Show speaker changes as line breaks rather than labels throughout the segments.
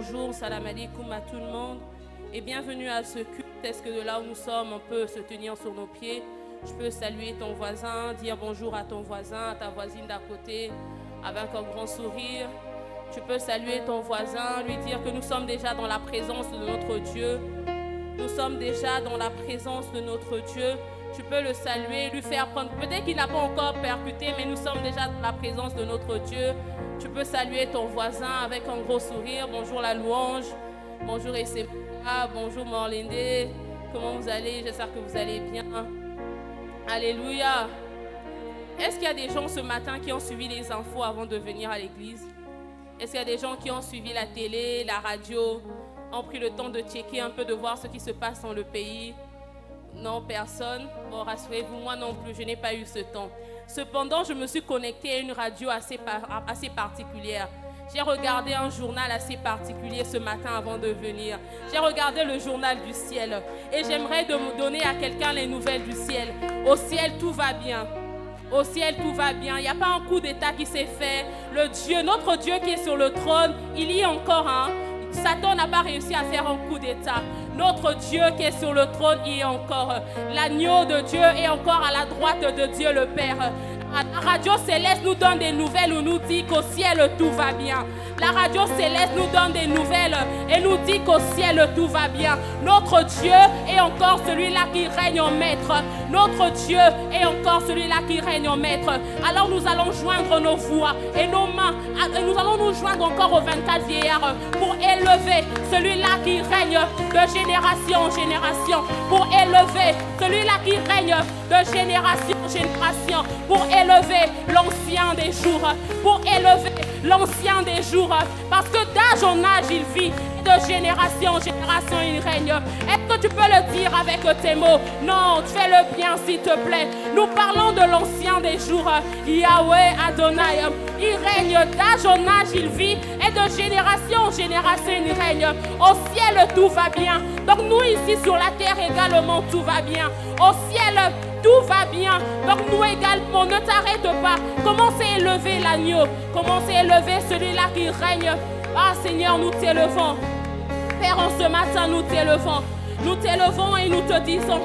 bonjour, salam alaikum à tout le monde et bienvenue à ce culte. Est-ce que de là où nous sommes, on peut se tenir sur nos pieds? Je peux saluer ton voisin, dire bonjour à ton voisin, à ta voisine d'à côté, avec un grand sourire. Tu peux saluer ton voisin, lui dire que nous sommes déjà dans la présence de notre Dieu. Nous sommes déjà dans la présence de notre Dieu. Tu peux le saluer, lui faire prendre. Peut-être qu'il n'a pas encore percuté, mais nous sommes déjà dans la présence de notre Dieu. Tu peux saluer ton voisin avec un gros sourire. Bonjour la louange. Bonjour Esseba. Bonjour Morlinde. Comment vous allez? J'espère que vous allez bien. Alléluia. Est-ce qu'il y a des gens ce matin qui ont suivi les infos avant de venir à l'église? Est-ce qu'il y a des gens qui ont suivi la télé, la radio, ont pris le temps de checker un peu, de voir ce qui se passe dans le pays? Non, personne. Bon, rassurez-vous, moi non plus, je n'ai pas eu ce temps. Cependant, je me suis connectée à une radio assez particulière. J'ai regardé un journal assez particulier ce matin avant de venir. J'ai regardé le journal du ciel. Et j'aimerais donner à quelqu'un les nouvelles du ciel. Au ciel, tout va bien. Au ciel, tout va bien. Il n'y a pas un coup d'état qui s'est fait. Le Dieu, notre Dieu qui est sur le trône, il y est encore un. Satan n'a pas réussi à faire un coup d'état. Notre Dieu qui est sur le trône y est encore. L'agneau de Dieu est encore à la droite de Dieu le Père. La radio céleste nous donne des nouvelles où nous dit qu'au ciel tout va bien. La radio céleste nous donne des nouvelles et nous dit qu'au ciel tout va bien. Notre Dieu est encore celui-là qui règne en maître. Notre Dieu est encore celui-là qui règne en maître. Alors nous allons joindre nos voix et nos mains. Nous allons nous joindre encore aux 24 vieillards pour élever celui-là qui règne de génération en génération. Pour élever celui-là qui règne de génération en génération. Pour élever l'ancien des jours. Pour élever l'ancien des jours. Parce que d'âge en âge il vit. De génération en génération il règne. Est-ce que tu peux le dire avec tes mots? Non, fais-le bien s'il te plaît. Nous parlons de l'ancien des jours. Yahweh Adonai. Il règne d'âge en âge il vit. Et de génération en génération il règne. Au ciel tout va bien. Donc nous ici sur la terre également tout va bien. Au ciel tout va bien. Donc nous également, ne t'arrête pas. Commencez à élever l'agneau. Commencez à élever celui-là qui règne. Ah Seigneur, nous t'élevons. Père, en ce matin, nous t'élevons. Nous t'élevons et nous te disons.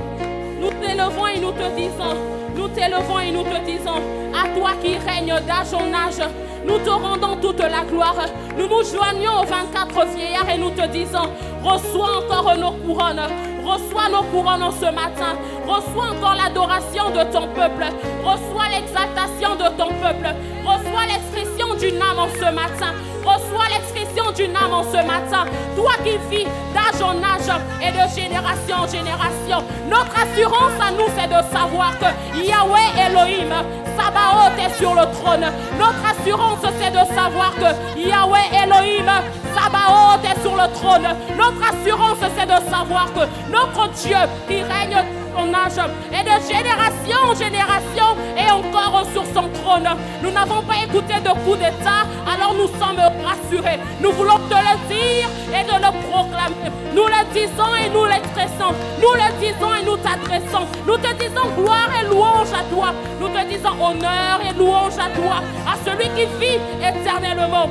Nous t'élevons et nous te disons. Nous t'élevons et nous te disons. À toi qui règne d'âge en âge, nous te rendons toute la gloire. Nous nous joignons aux 24 vieillards et nous te disons, reçois encore nos couronnes. Reçois nos couronnes en ce matin. Reçois encore l'adoration de ton peuple. Reçois l'exaltation de ton peuple. Reçois l'expression d'une âme en ce matin. Reçois l'expression d'une âme en ce matin. Toi qui vis d'âge en âge et de génération en génération. Notre assurance à nous, c'est de savoir que Yahweh Elohim, Sabaoth est sur le trône. Notre assurance, c'est de savoir que Yahweh Elohim, Sabaoth est sur le trône. Notre assurance, c'est de savoir que notre Dieu qui règne son âge et de génération en génération est encore sur son trône. Nous n'avons pas écouté de coup d'état, alors nous sommes rassurés. Nous voulons te le dire et de le proclamer. Nous le disons et nous l'expressons. Nous le disons et nous t'adressons. Nous te disons gloire et louange à toi. Nous te disons honneur et louange à toi, à celui qui vit éternellement.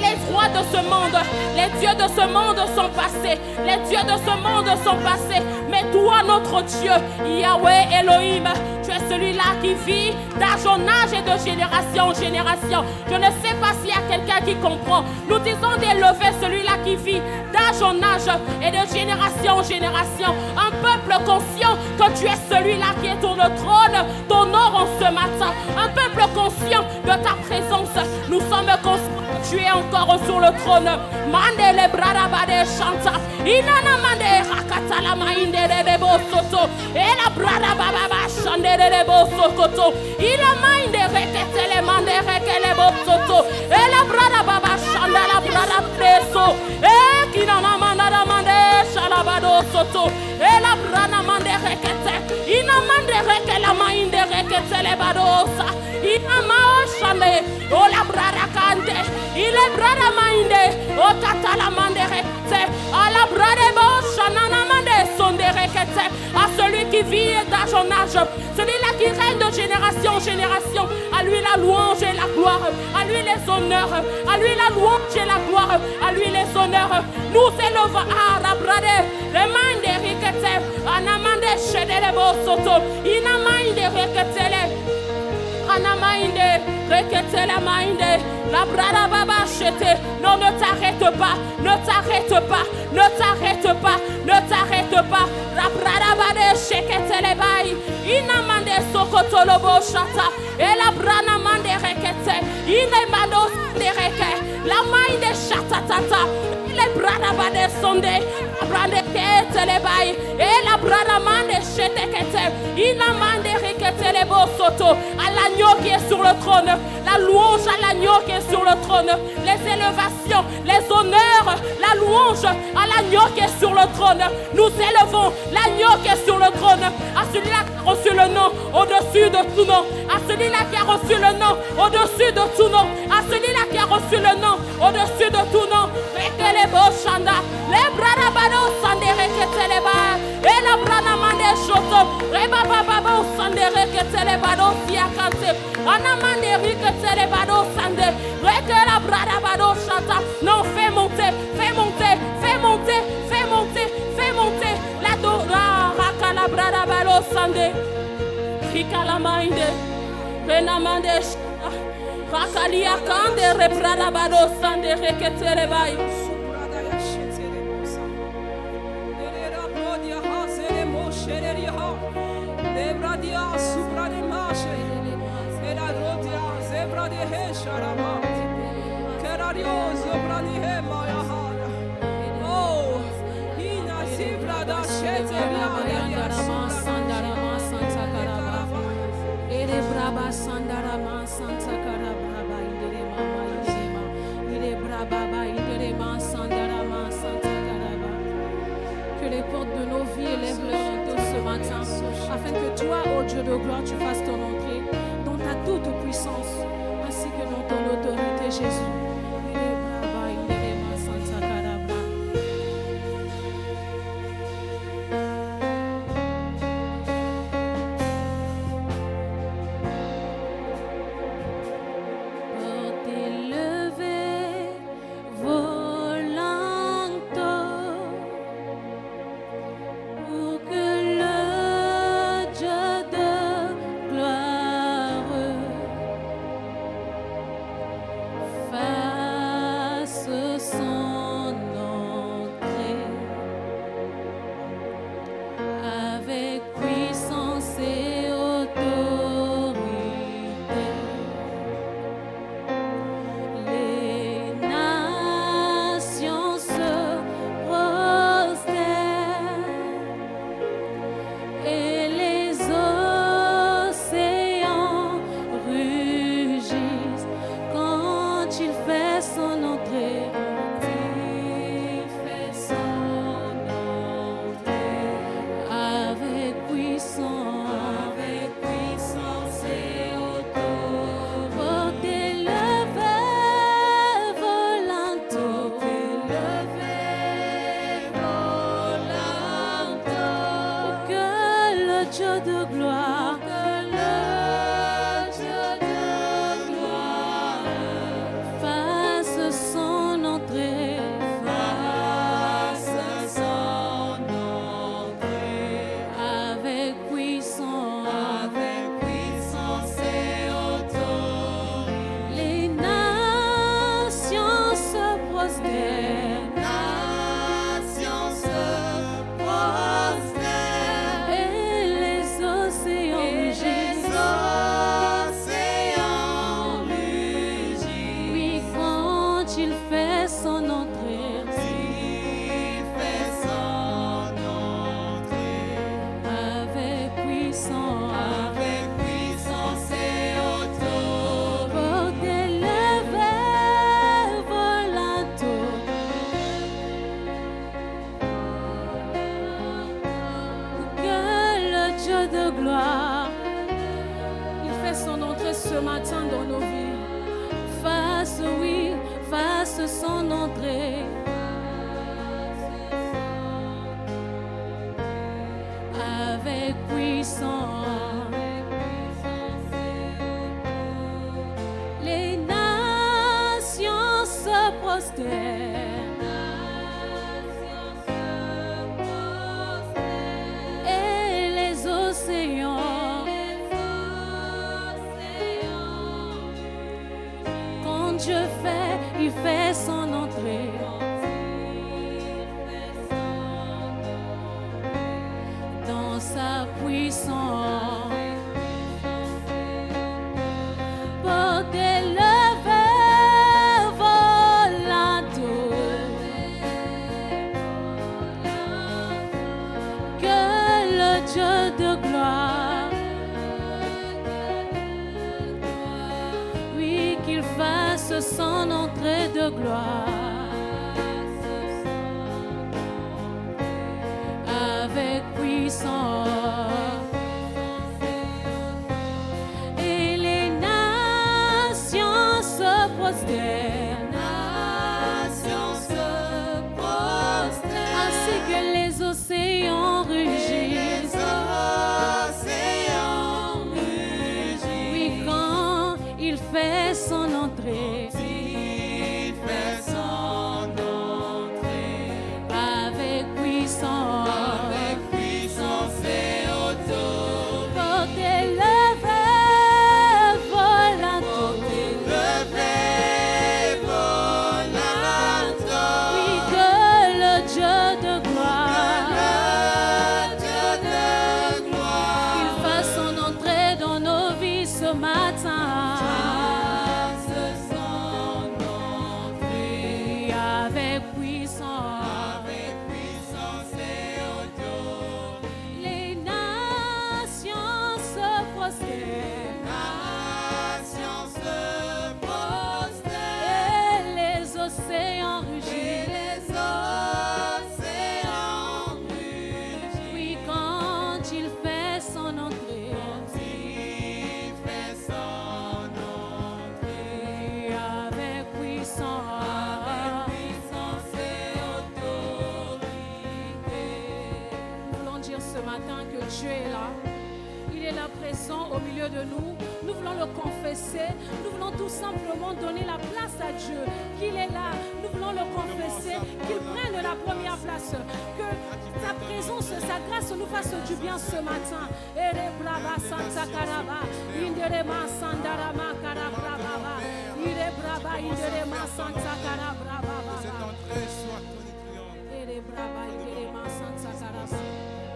Les rois de ce monde, les dieux de ce monde sont passés. Les dieux de ce monde sont passés. Mais toi, notre Dieu, Yahweh Elohim, tu es celui-là qui vit d'âge en âge et de génération en génération. Je ne sais pas s'il y a quelqu'un qui comprend. Nous disons d'élever celui-là qui vit d'âge en âge et de génération en génération. Un peuple conscient que tu es celui-là qui est sur le trône, t'honore en ce matin. Un peuple conscient de ta présence. Nous sommes conscients que tu es encore sur le trône. Mande le bradabade chanta. Inana mande rakata la mainde de bosoto. Et la bradababa chande de bosoto. Il a mainde rekete le mande rekele bosoto. Et la bradababa chanda la bradabeso. Et kinana manda la mande shalabado soto. Et la brana mande rekete. Ina mande rekele la mainde rekete le badosa. Ina mao chande. O la bradakante. Il est brada mainde. O tatala mande rekete. A la bradebo shanana mande sonde rekete. À celui qui vit d'âge en âge. Celui-là qui règne de génération en génération. À lui la louange et la gloire. À lui les honneurs. À lui la louange et la gloire. gloire, à lui les honneurs. Nous élevons à la brade, remande rikete, anamande shedele soto, inamande reketele, anamande reketele mande, la brada baba chete. Non, ne t'arrête pas, ne t'arrête pas, ne t'arrête pas, ne t'arrête pas. La brada bade sheketele bai, inamande sokotolobo shata, et la brana mande rekete, inemando reke, la main de chatatata. Les brada bade sonde, la brande kete le bail, et la brada mande chete kete, inamande rikete le bo soto, à l'agneau qui est sur le trône, la louange à l'agneau qui est sur le trône, les élevations, les honneurs, la louange à l'agneau qui est sur le trône. Nous élevons l'agneau qui est sur le trône, à celui-là qui a reçu le nom au-dessus de tout nom, à celui-là qui a reçu le nom au-dessus de tout nom, à celui-là qui a reçu le nom au-dessus de tout nom. Les brada bado sandere ketele ba, et la brada mande shoto, reba baba sandere ketele bado siakante, anamande riketele bado sande, reke la brada bado chata. Non, fais monter, fais monter, fais monter, fais monter, fais monter la dora raka la brada bado sande, rika la mande, renamande rakalia kande rebrada bado sande reketele ba.
Oh, ina sibra da shete
que les portes de nos vies élèvent leur rideau ce matin, afin que toi, ô Dieu de gloire, tu fasses ton entrée dans ta toute puissance, ainsi que dans ton autorité, Jésus.
ce matin dans nos vies. Fasse, oui, fasse son entrée. Avec puissance. Les nations se prosterneront. prosternent. Et les océans, quand Dieu fait, il fait son entrée. Dans sa puissance, portez le vers volatile, que le Dieu de gloire, oui, qu'il fasse son entrée de gloire. Avec puissance, et les nations se prosternent, ainsi que les océans rugissent. Oui, quand il fait son entrée, avec puissance. Au milieu de nous, nous voulons le confesser, nous voulons tout simplement donner la place à Dieu, qu'il est là, nous voulons le confesser, qu'il prenne la première place, que sa présence, sa grâce nous fasse du bien ce matin.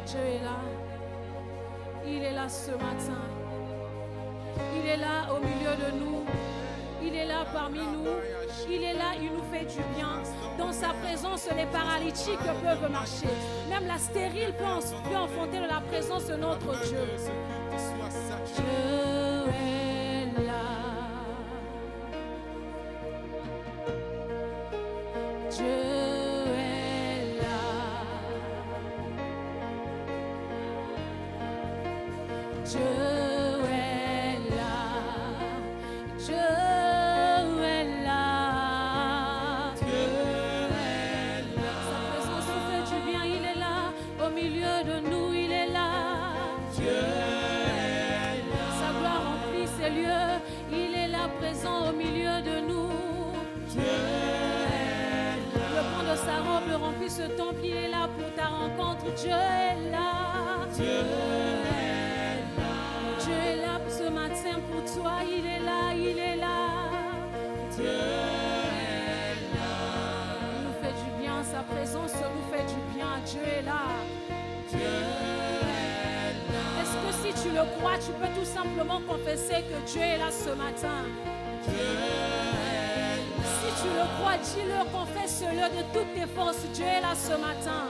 Dieu est là. Il est là ce matin. Il est là au milieu de nous. Il est là parmi nous. Il est là, il nous fait du bien. Dans sa présence, les paralytiques peuvent marcher. Même la stérile peut enfanter de la présence de notre Dieu. Dieu est là. Dieu est là. Dieu est là, Dieu est là, Dieu est là. Sa présence nous fait du bien, il est là, au milieu de nous, il est là. Dieu est là. Sa gloire remplit ces lieux, il est là présent au milieu de nous. Dieu est là. Le pan de sa robe remplit ce temple, il est là pour ta rencontre. Dieu est là. Dieu est là. Dieu est là ce matin pour toi, il est là, il est là. Dieu est là. Il nous fait du bien, sa présence nous fait du bien. Dieu est là. Dieu est là. Est-ce que si tu le crois, tu peux tout simplement confesser que Dieu est là ce matin? Dieu est là. Si tu le crois, dis-le, confesse-le de toutes tes forces. Dieu est là ce matin.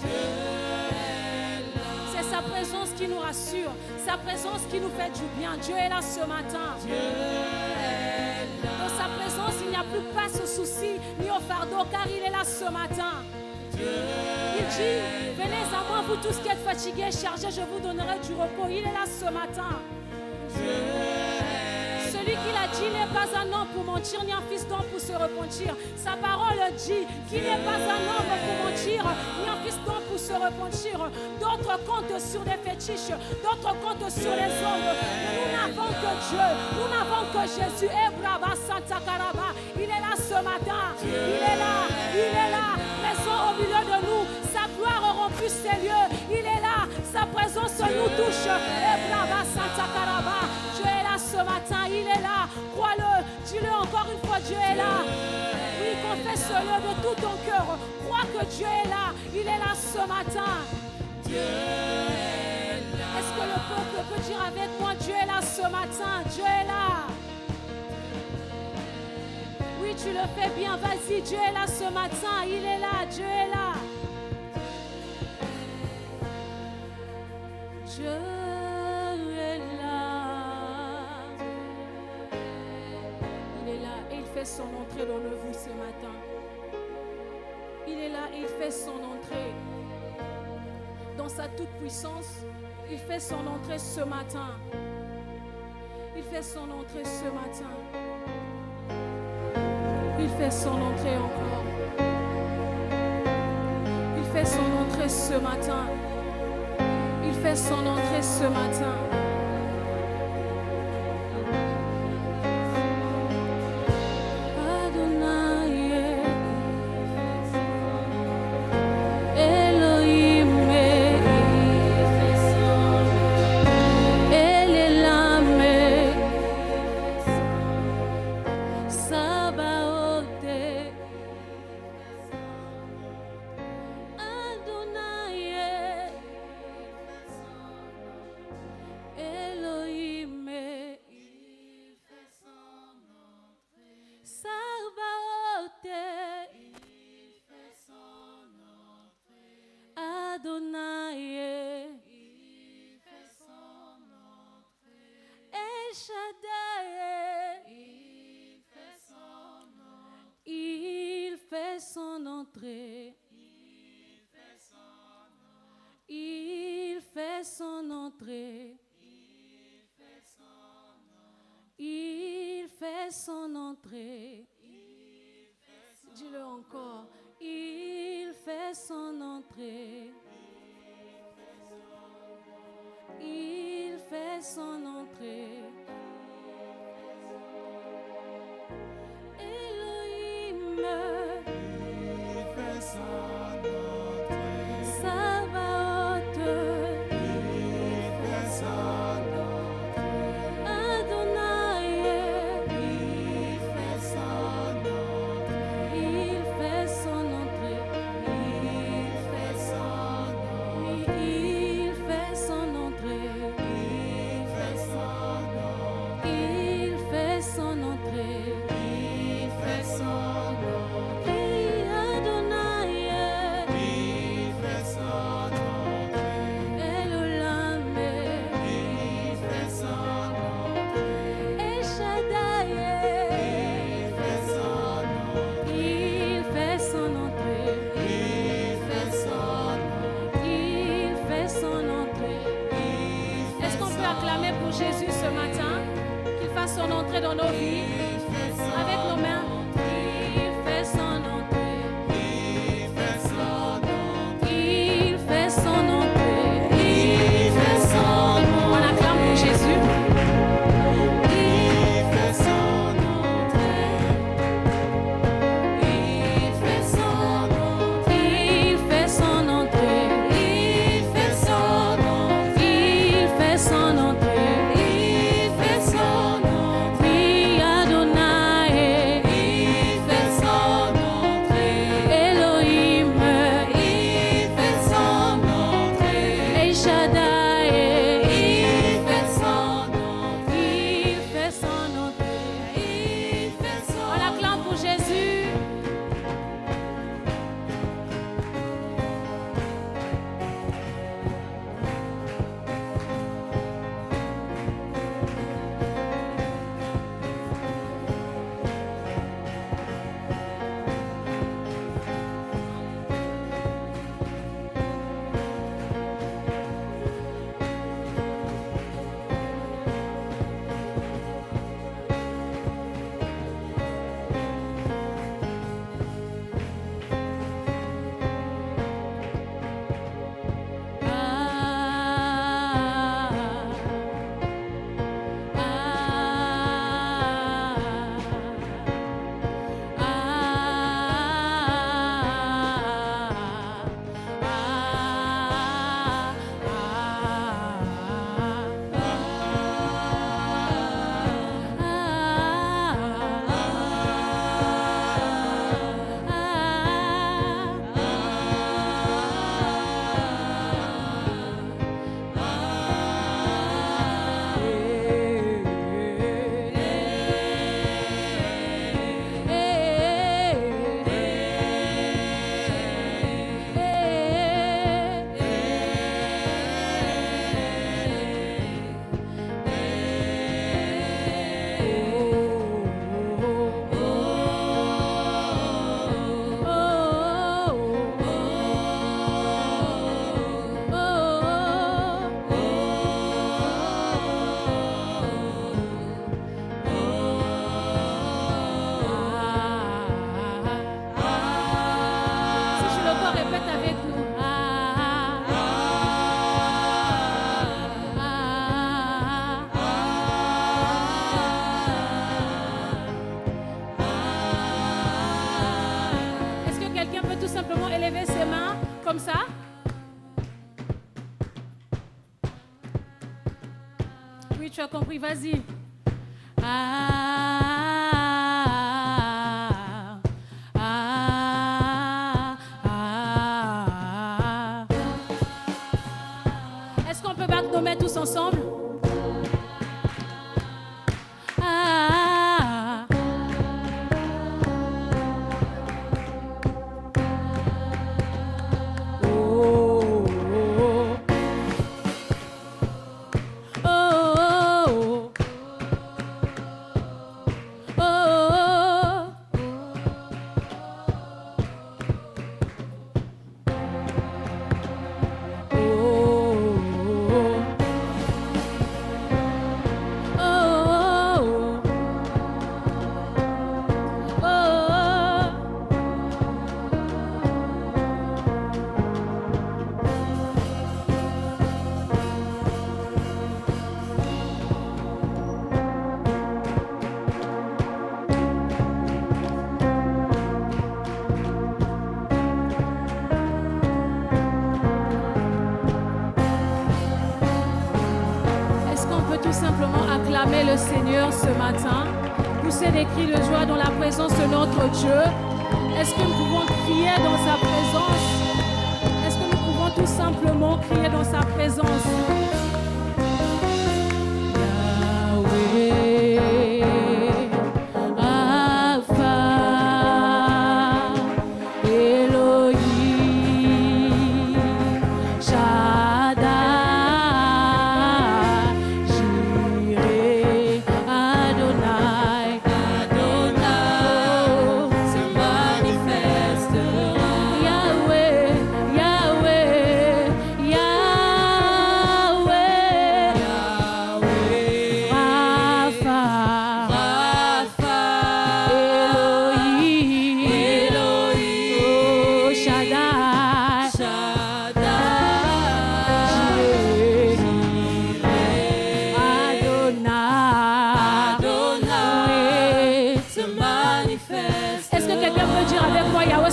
Dieu est là. C'est sa présence qui nous rassure, sa présence qui nous fait du bien. Dieu est là ce matin. Dieu est là. Dans sa présence, il n'y a plus place au souci ni au fardeau, car il est là ce matin. Dieu il dit, venez à moi, vous tous qui êtes fatigués, chargés, je vous donnerai du repos. Il est là ce matin. Dieu est là. Celui
qu'il a dit, il n'est pas un homme pour mentir, ni un fils d'homme pour se repentir. Sa parole dit qu'il n'est pas un homme pour mentir, ni un fils d'homme pour se repentir. D'autres comptent sur des fétiches, d'autres comptent sur les hommes. Mais nous n'avons que Dieu, nous n'avons que Jésus. Il est là ce matin, il est là, présent au milieu de nous. Sa gloire a rempli ces lieux, il est là, sa présence nous touche. Dieu est là ce matin, il est là, crois-le, dis-le encore une fois, Dieu est là. Oui, confesse-le de tout ton cœur, crois que Dieu est là, il est là ce matin. Dieu est là. Est-ce que le peuple peut dire avec moi, Dieu est là ce matin, Dieu est là. Oui, tu le fais bien, vas-y, Dieu est là ce matin, il est là, Dieu est là. Dieu est là. Il est là et il fait son entrée dans le vous ce matin. Il est là et il fait son entrée. Dans sa toute puissance, il fait son entrée ce matin. Il fait son entrée ce matin. Il fait son entrée encore. Il fait son entrée ce matin. Il fait son entrée ce matin. Il fait son entrée. Il fait son entrée. Il fait son entrée. Dis-le encore. Il fait son entrée. Il fait son entrée. Elohim, il fait son entrée. Sabaoth, il fait son entrée. Adonai, il fait son entrée. Il fait son entrée. Il fait son entrée. Il fait son entrée. Il fait son entrée. comme ça? Oui, tu as compris, vas-y. Est-ce qu'on peut battre nos mains tous ensemble? Le Seigneur ce matin, pousser des cris de joie dans la présence de notre Dieu. Est-ce que nous pouvons crier dans sa présence? Est-ce que nous pouvons tout simplement crier dans sa présence?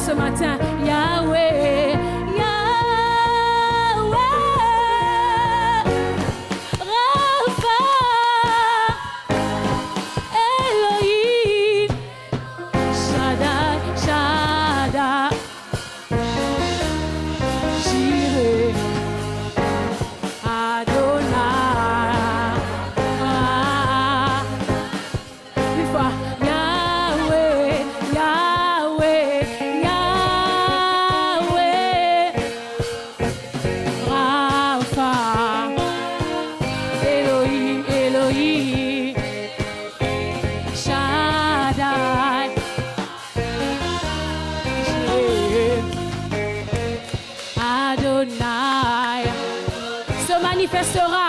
Ce matin, Yahweh, Yahweh, Rapha, Elohim, Shaddai, Shaddai, Jireh, Adonai, une fois, Yahweh, Yahweh. Manifestera.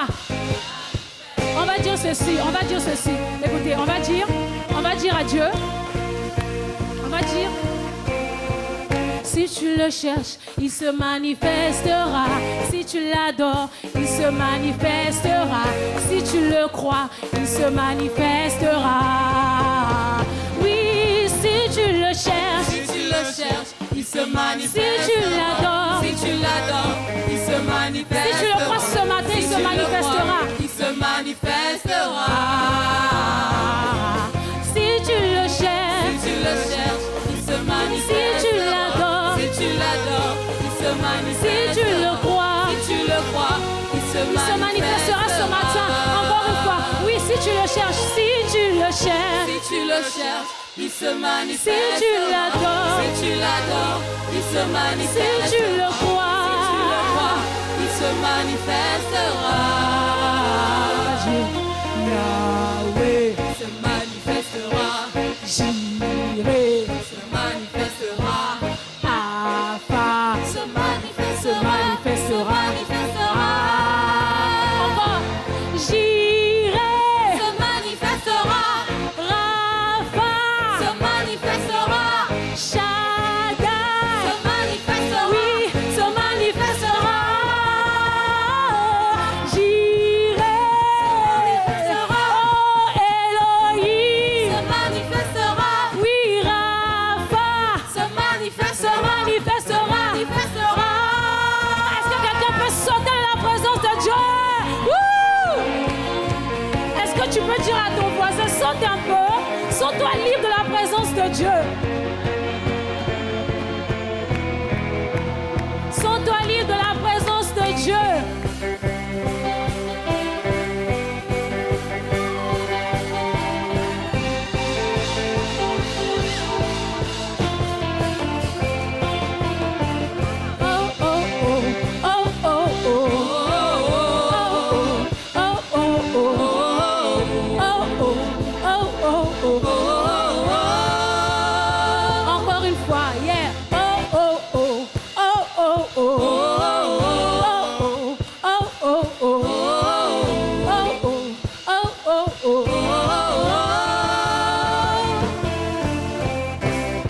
On va dire ceci. Écoutez, on va dire à Dieu. On va dire, si tu le cherches, il se manifestera. Si tu l'adores, il se manifestera. Si tu le crois, il se manifestera. Oui, si tu le cherches, il se manifestera. Si tu l'adores, il se manifestera. Si tu le crois ce matin, il se manifestera.
Il se manifestera.
Si tu le cherches,
il se manifestera.
Si tu l'adores,
il se manifestera.
Si tu le crois,
il se
manifestera ce matin. Encore une fois, oui, si tu le cherches,
il se manifestera.
Si tu l'adores,
il se manifestera.
Si tu le crois,
il se manifestera.
Yahweh
se manifestera.
Jireh
se manifestera.
Alpha
se manifestera.
Encore Jireh
se manifestera.
Rapha
se manifestera.
Shaddai
se manifestera.
Oui, se manifestera. de Dieu. Sens-toi libre de la présence de Dieu. Encore une fois, yeah.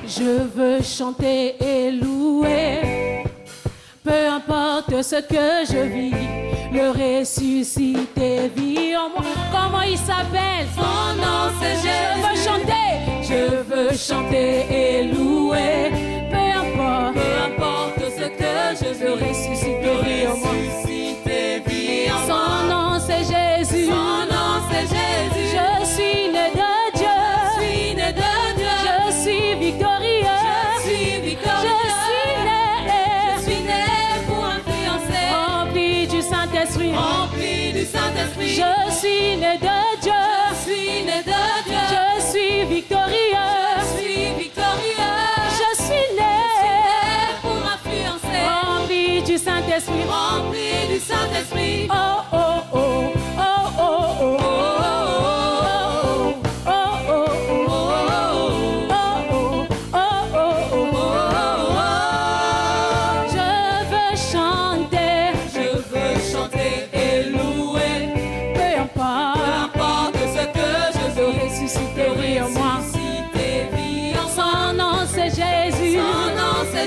Je veux chanter et louer, peu importe ce que je vis, le ressuscité vit en moi. Comment il s'appelle? Son nom c'est Jésus. Je veux chanter et louer, peu importe ce que je vis, le ressuscité vit en moi. Son nom c'est Jésus. Son nom c'est Jésus. Je suis né de Dieu. Je suis né de Dieu. Je suis victorieux. Je suis victorieux. Je suis né pour influencer. Rempli du Saint-Esprit. Rempli du Saint-Esprit. Je suis né de Dieu. Je suis né de Dieu. Je suis victorieux. Je suis victorieux. Je suis né pour influencer. Rempli du Saint-Esprit. Rempli du Saint-Esprit. Oh oh oh. Oh oh oh.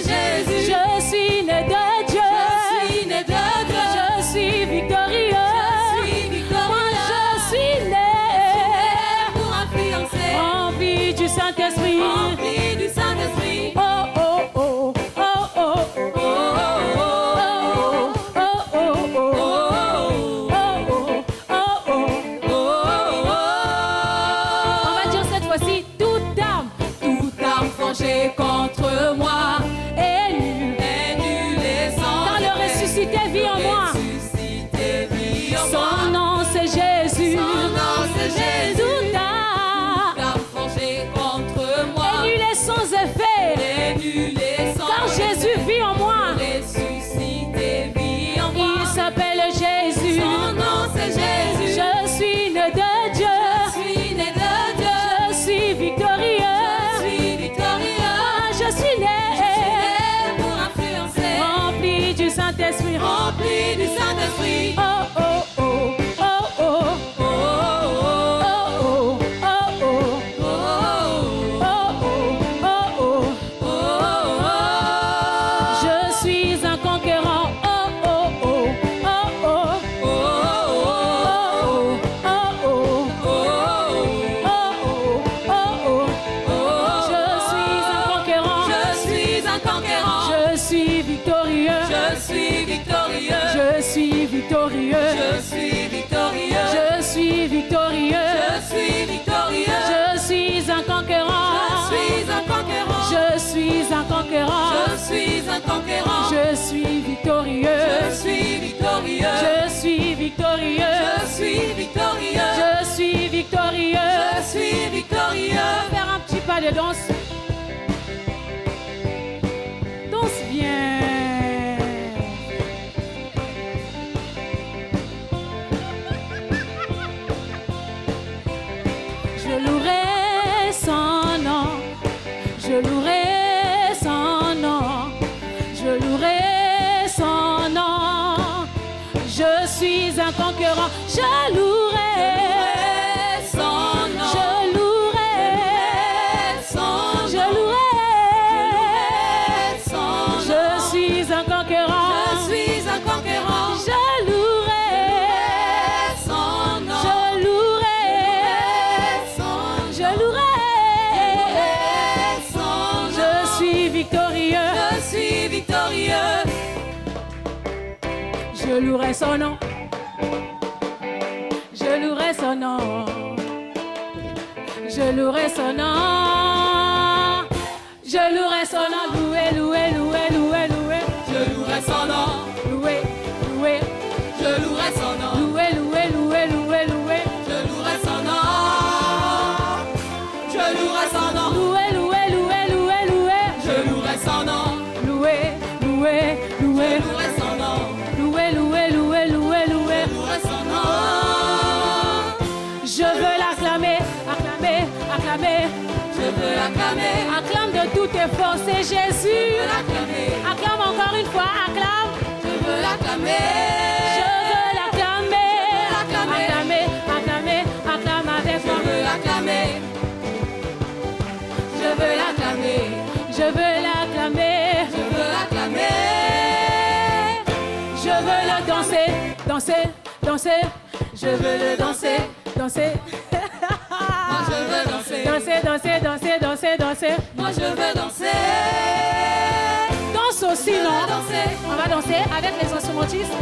Jésus. Je suis né de Dieu. Je suis né de Dieu. Je suis victorieux. Je suis victorieux. Moi je suis né pour influencer. Rempli du Saint-Esprit. Rempli du Saint-Esprit. Oh oh oh. Oh oh oh. On va dire cette fois-ci, toute arme forgée contre moi. Vit en moi. Son nom c'est Jésus. Toute arme forgée contre moi est nulle et sans effet. Car Jésus vit en moi. Il s'appelle Jésus. Son nom c'est Jésus. Je suis né de Dieu. Je suis victorieux. Je suis né pour influencer. Rempli du Saint-Esprit. Rempli du Saint-Esprit. Oh oh oh. Oh oh. Oh oh. Oh oh. Oh oh. Je suis un conquérant. Oh oh oh. Oh oh. Oh oh. Je suis un conquérant. Je suis victorieux. Je suis victorieux. Je suis victorieux. Je suis victorieux. Je suis victorieux. Je suis victorieux. Je suis un conquérant. Je suis un conquérant. Je suis un conquérant. Je suis un conquérant. Je suis victorieux. Je suis victorieux. Je suis victorieux. Je suis victorieux. Je suis victorieux. Je suis victorieux. Faire un petit pas de danse. Danse bien. Je louerai son nom, je louerai son nom, je louerai son nom. Je suis un conquérant, je louerai son nom, je louerai son nom, je louerai son nom. Je suis un conquérant, je suis un conquérant, je louerai son nom, je louerai. Je louerai son nom. Je louerai son nom. Je louerai son nom. Je louerai son nom, louer, louer, louer, louer, louer.
Je louerai son nom.
Louer, louer.
Je louerai son nom.
Louer, louer, louer, louer, louer.
Je louerai son nom. Je louerai son nom.
Louer, louer, louer, louer, louer.
Je louerai son nom.
Louer, louer, louer.
Je louerai son nom.
Louer, louer, louer, louer, louer.
Je louerai son nom.
Je veux l'acclamer, acclamer, acclamer.
Je veux l'acclamer.
Acclame de toutes tes forces, c'est Jésus.
Je veux l'acclamer.
Acclame encore une fois, acclame.
Je veux l'acclamer.
Je veux l'acclamer.
l'acclamer.
Acclamer, acclamer, acclame avec moi.
Je veux l'acclamer. Je veux l'acclamer.
Je veux l'acclamer.
Je veux l'acclamer.
Je veux le danser, danser, danser. Je veux le danser, danser.
Moi je veux danser.
Danser, danser, danser, danser, danser.
Moi je veux danser.
Danse aussi,
Je
non?
veux danser.
On va danser avec les instrumentistes.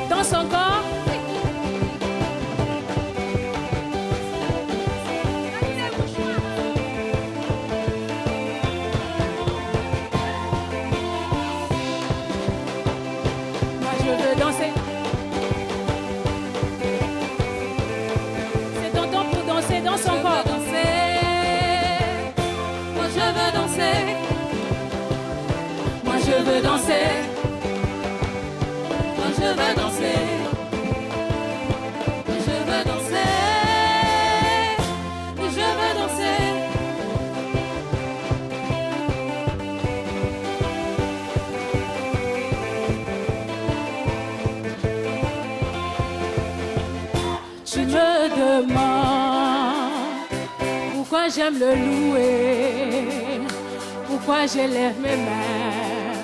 Danse encore. Moi je veux danser. C'est ton temps pour danser, danse
Je veux
encore.
danser. Moi je veux danser. Moi je veux danser. Moi je veux danser. Moi je veux danser. Je veux danser.
Tu me demandes pourquoi j'aime le louer, pourquoi j'élève mes mains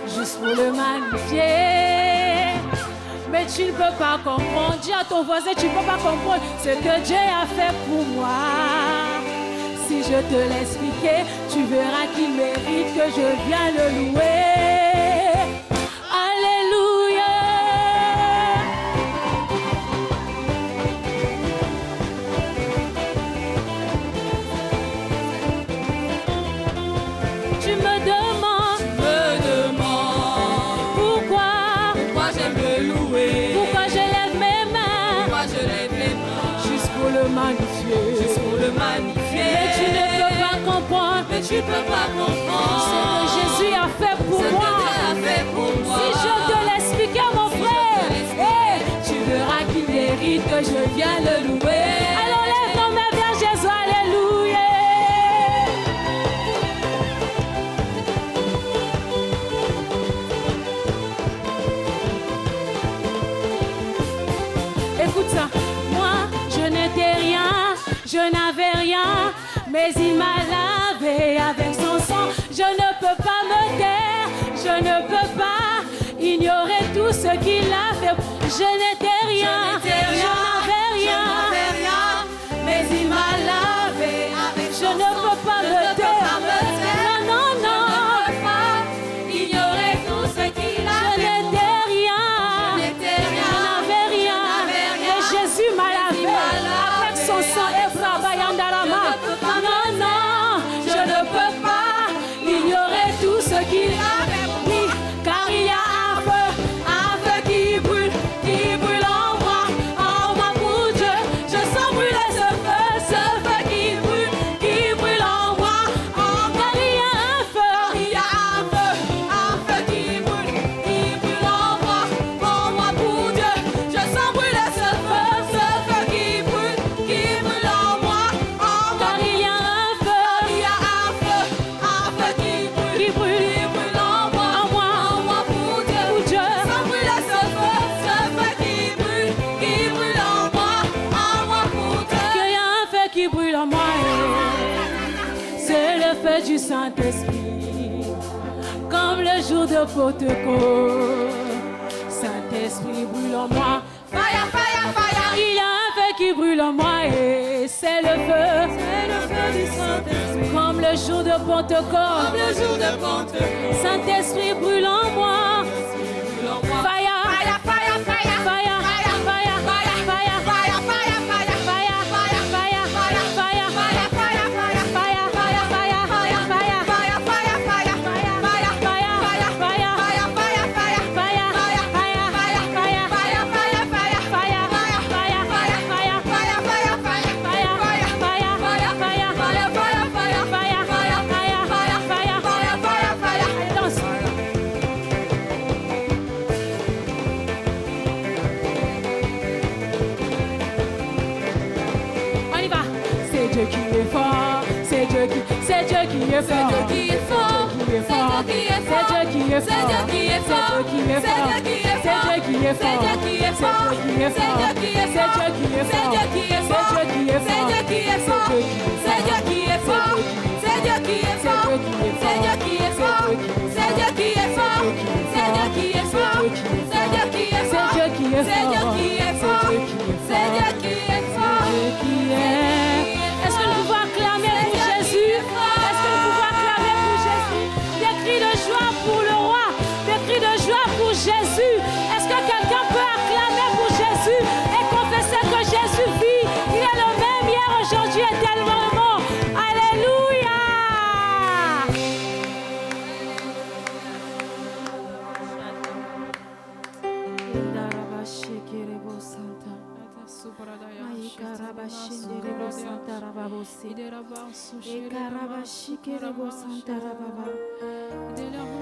juste pour le magnifier. Mais tu ne peux pas comprendre, dis à ton voisin, tu ne peux pas comprendre ce que Dieu a fait pour moi. Si je te l'expliquer, tu verras qu'il mérite que je vienne le louer. Alléluia. Tu me demandes pourquoi
j'aime le louer.
Pourquoi je lève mes mains
Pourquoi je lève les mains.
juste pour le magnifier.
Juste pour le magnifier.
Mais tu ne peux pas comprendre
Mais tu peux pas comprendre
ce que Jésus a fait pour
ce que
moi.
Dieu a fait pour moi.
Si je te l'expliquais, mon frère, hey, tu verras qu'il mérite que je vienne le louer. Alors lève ton main vers Jésus, alléluia. Écoute ça, moi je n'étais rien, je n'avais rien, mais il m'a lavé avec son sang. Je ne peux pas me taire, je ne peux pas ignorer tout ce qu'il a fait. Je n'étais rien, je n'avais rien,
mais il m'a lavé avec
je ne peux pas me taire. Non, non, non,
Je ne peux pas ignorer tout ce qu'il a
je
fait.
n'étais rien,
Je n'étais rien,
je n'avais rien,
je n'avais rien.
mais Jésus m'a lavé
m'a lavé
avec son sang et Brabayandarama.
Je ne peux pas
Non, non, je ne peux pas ignorer tout ce qu'il a fait pour moi. Car il y a un feu qui brûle en moi pour Dieu. Je sens brûler ce feu qui brûle en moi. Car il y a un feu
qui brûle en moi pour Dieu. Je sens brûler ce feu qui brûle en moi.
car il y a un feu
Il y a un feu qui brûle en moi pour Dieu.
pour Dieu.
Je sens brûler ce feu qui brûle en moi pour Dieu.
Qu'il y a un feu qui brûle en moi. C'est le feu du Saint-Esprit. Comme le jour de Pentecôte. Saint-Esprit brûle en moi.
Fire, fire, fire.
Il y a un feu qui brûle en moi et c'est le feu.
du Saint-Esprit.
Comme le jour de Pentecôte.
Comme le jour de Pentecôte.
Saint-Esprit brûle en moi.
Brûle en moi.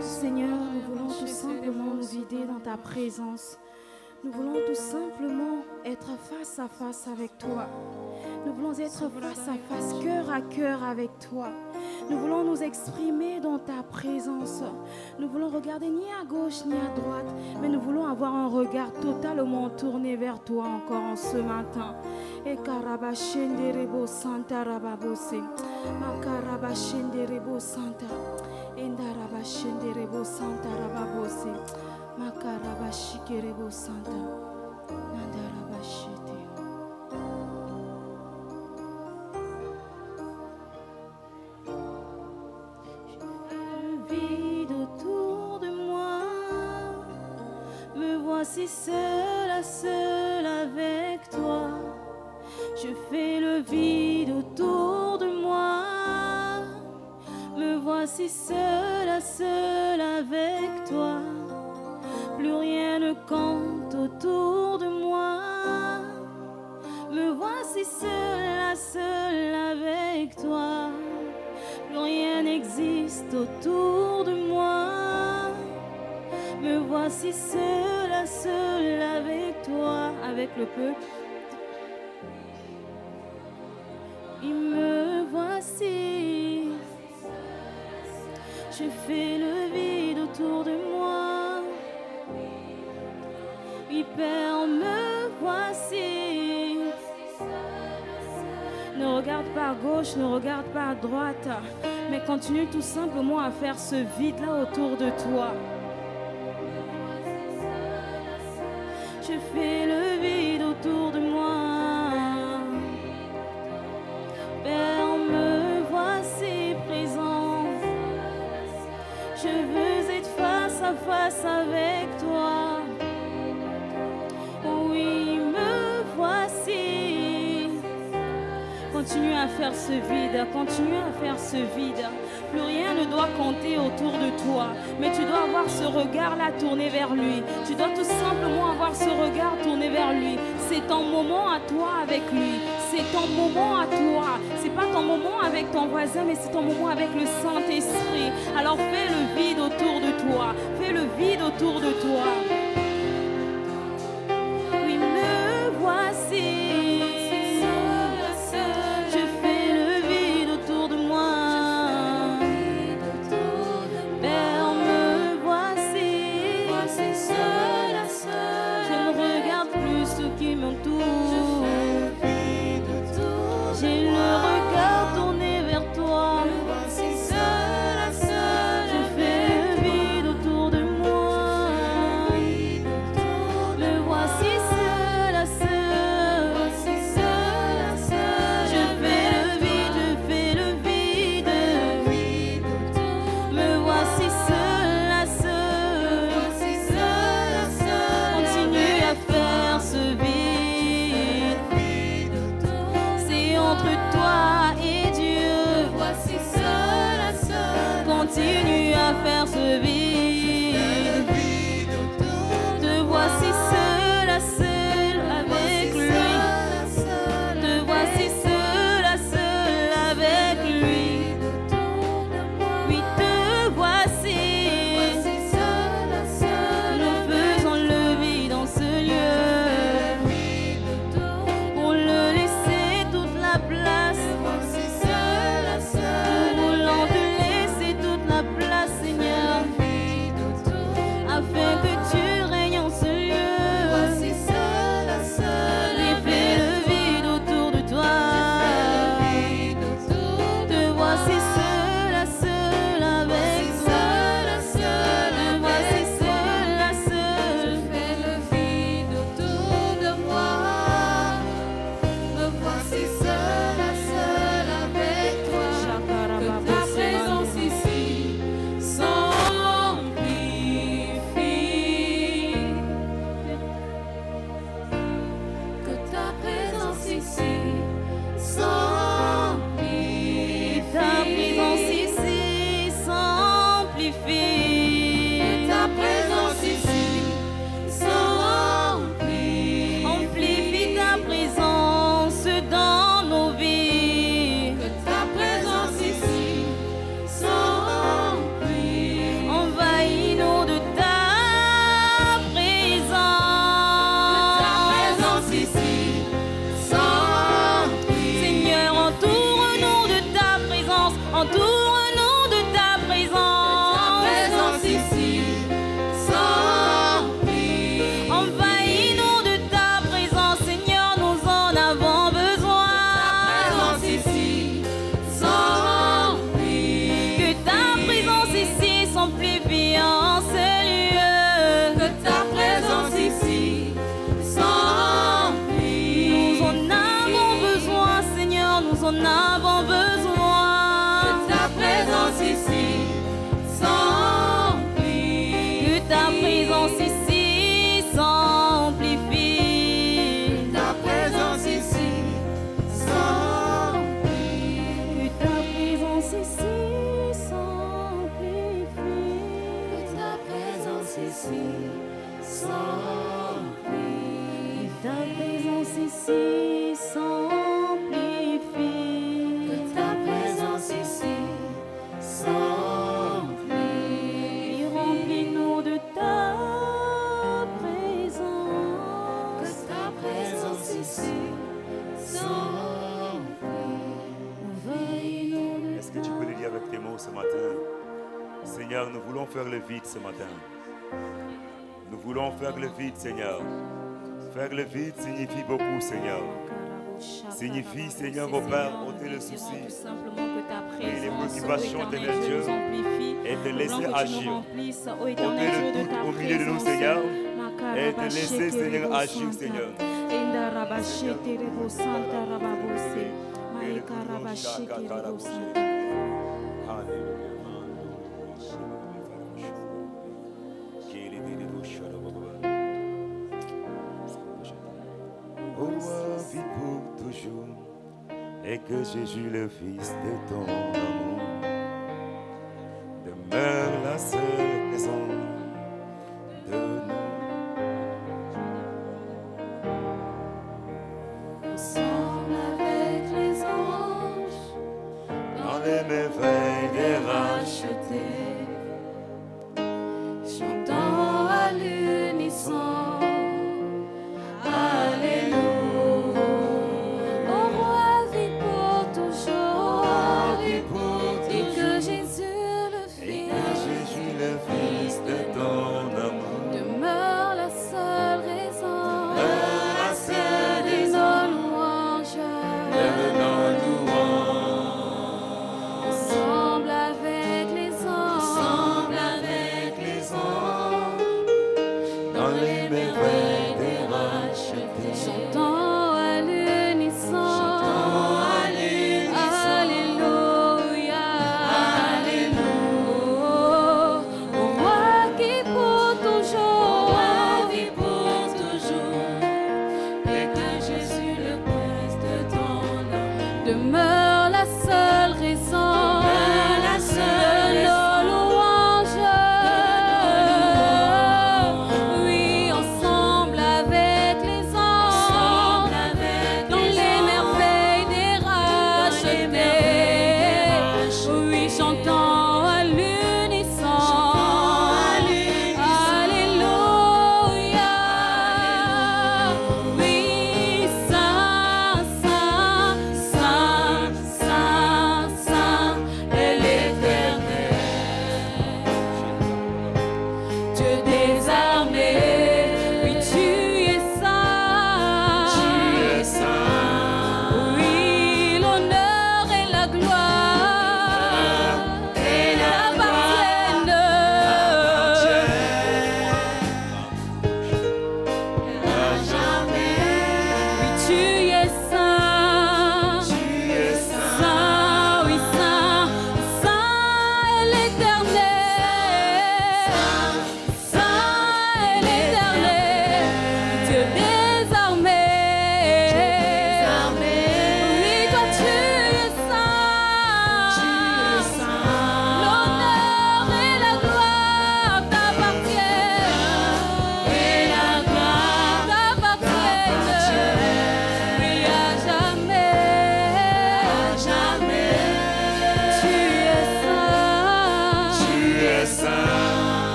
Seigneur, nous voulons tout simplement nous vider dans ta présence. Nous voulons tout simplement être face à face avec toi. Nous voulons être face à face, cœur à cœur avec toi. Nous voulons nous exprimer dans ta présence. Nous voulons regarder ni à gauche ni à droite, mais nous voulons avoir un regard totalement tourné vers toi encore en ce matin. Et karabashenderebo santa rababose, makarabashenderebo santa, endarabashenderebo santa rababose, makarabashikerebo santa, nandarabashete. Voici seul avec toi. Je fais le vide autour de moi. Me voici seul avec toi. Plus rien ne compte autour de moi. Me voici seul avec toi. Plus rien n'existe autour de moi. Me voici seul avec toi, avec le peuple. Et me voici. Je fais le vide autour de moi. Oui, Père, me voici. Ne regarde pas à gauche, ne regarde pas à droite, mais continue tout simplement à faire ce vide-là autour de toi. Je fais le vide autour de moi. Père, me voici présent. Je veux être face à face avec toi. Oui, me voici. Continue à faire ce vide, continue à faire ce vide. Plus rien ne doit compter autour de toi, mais tu dois avoir ce regard-là tourné vers lui. Tu dois tout simplement avoir ce regard tourné vers lui. C'est ton moment à toi avec lui. C'est ton moment à toi. C'est pas ton moment avec ton voisin, mais c'est ton moment avec le Saint-Esprit. Alors fais le vide autour de toi. Fais le vide autour de toi. Oui, me voici. J'ai le regard tourné vers toi. Je fais le vide autour de moi. Me voici seul à seul. Je fais le vide. Me voici seul à seul.
ici, s'emplit.
Seigneur, entoure-nous de ta présence, entoure-nous de ta présence.
Ta présence ici, s'emplit.
Envahis-nous de ta présence, Seigneur, nous en avons besoin.
Ta présence ici, s'emplit.
Que ta présence ici s'amplifie en ce lieu.
Que ta présence ici, s'emplit.
Nous en avons besoin, Seigneur, nous en avons besoin.
Que ta présence ici, s'emplit.
Que ta présence ici s'amplifie.
Ta présence ici, s'emplit.
Que ta présence ici s'amplifie.
Que ta présence ici, s'emplit.
Que ta présence ici s'amplifie.
Que ta présence ici, s'emplit.
Et remplis-nous de ta présence.
Que ta présence ici, s'emplit.
Envahis-nous de
Est-ce que tu peux le dire avec tes mots ce matin? Seigneur, nous voulons faire le vide ce matin. Nous voulons faire le vide, Seigneur. Faire le vide signifie beaucoup, Seigneur. Signifie, Seigneur, au Père, ôter le souci et les préoccupations, éternel Dieu, et te laisser agir. Ôter le doute au milieu de nous, Seigneur, et te laisser, Seigneur, agir, Seigneur. Oh, vie pour toujours, et que Jésus, le Fils de ton amour, demeure la seule raison de nous.
Ensemble avec les anges,
Dans les merveilles des
rachetés, chantant à l'unisson. Alléluia. Au roi vit pour toujours, et que Jésus le
Jésus, le Fils de ton amour,
demeure la seule raison
la seule
de nos louanges.
de nos louanges.
Ensemble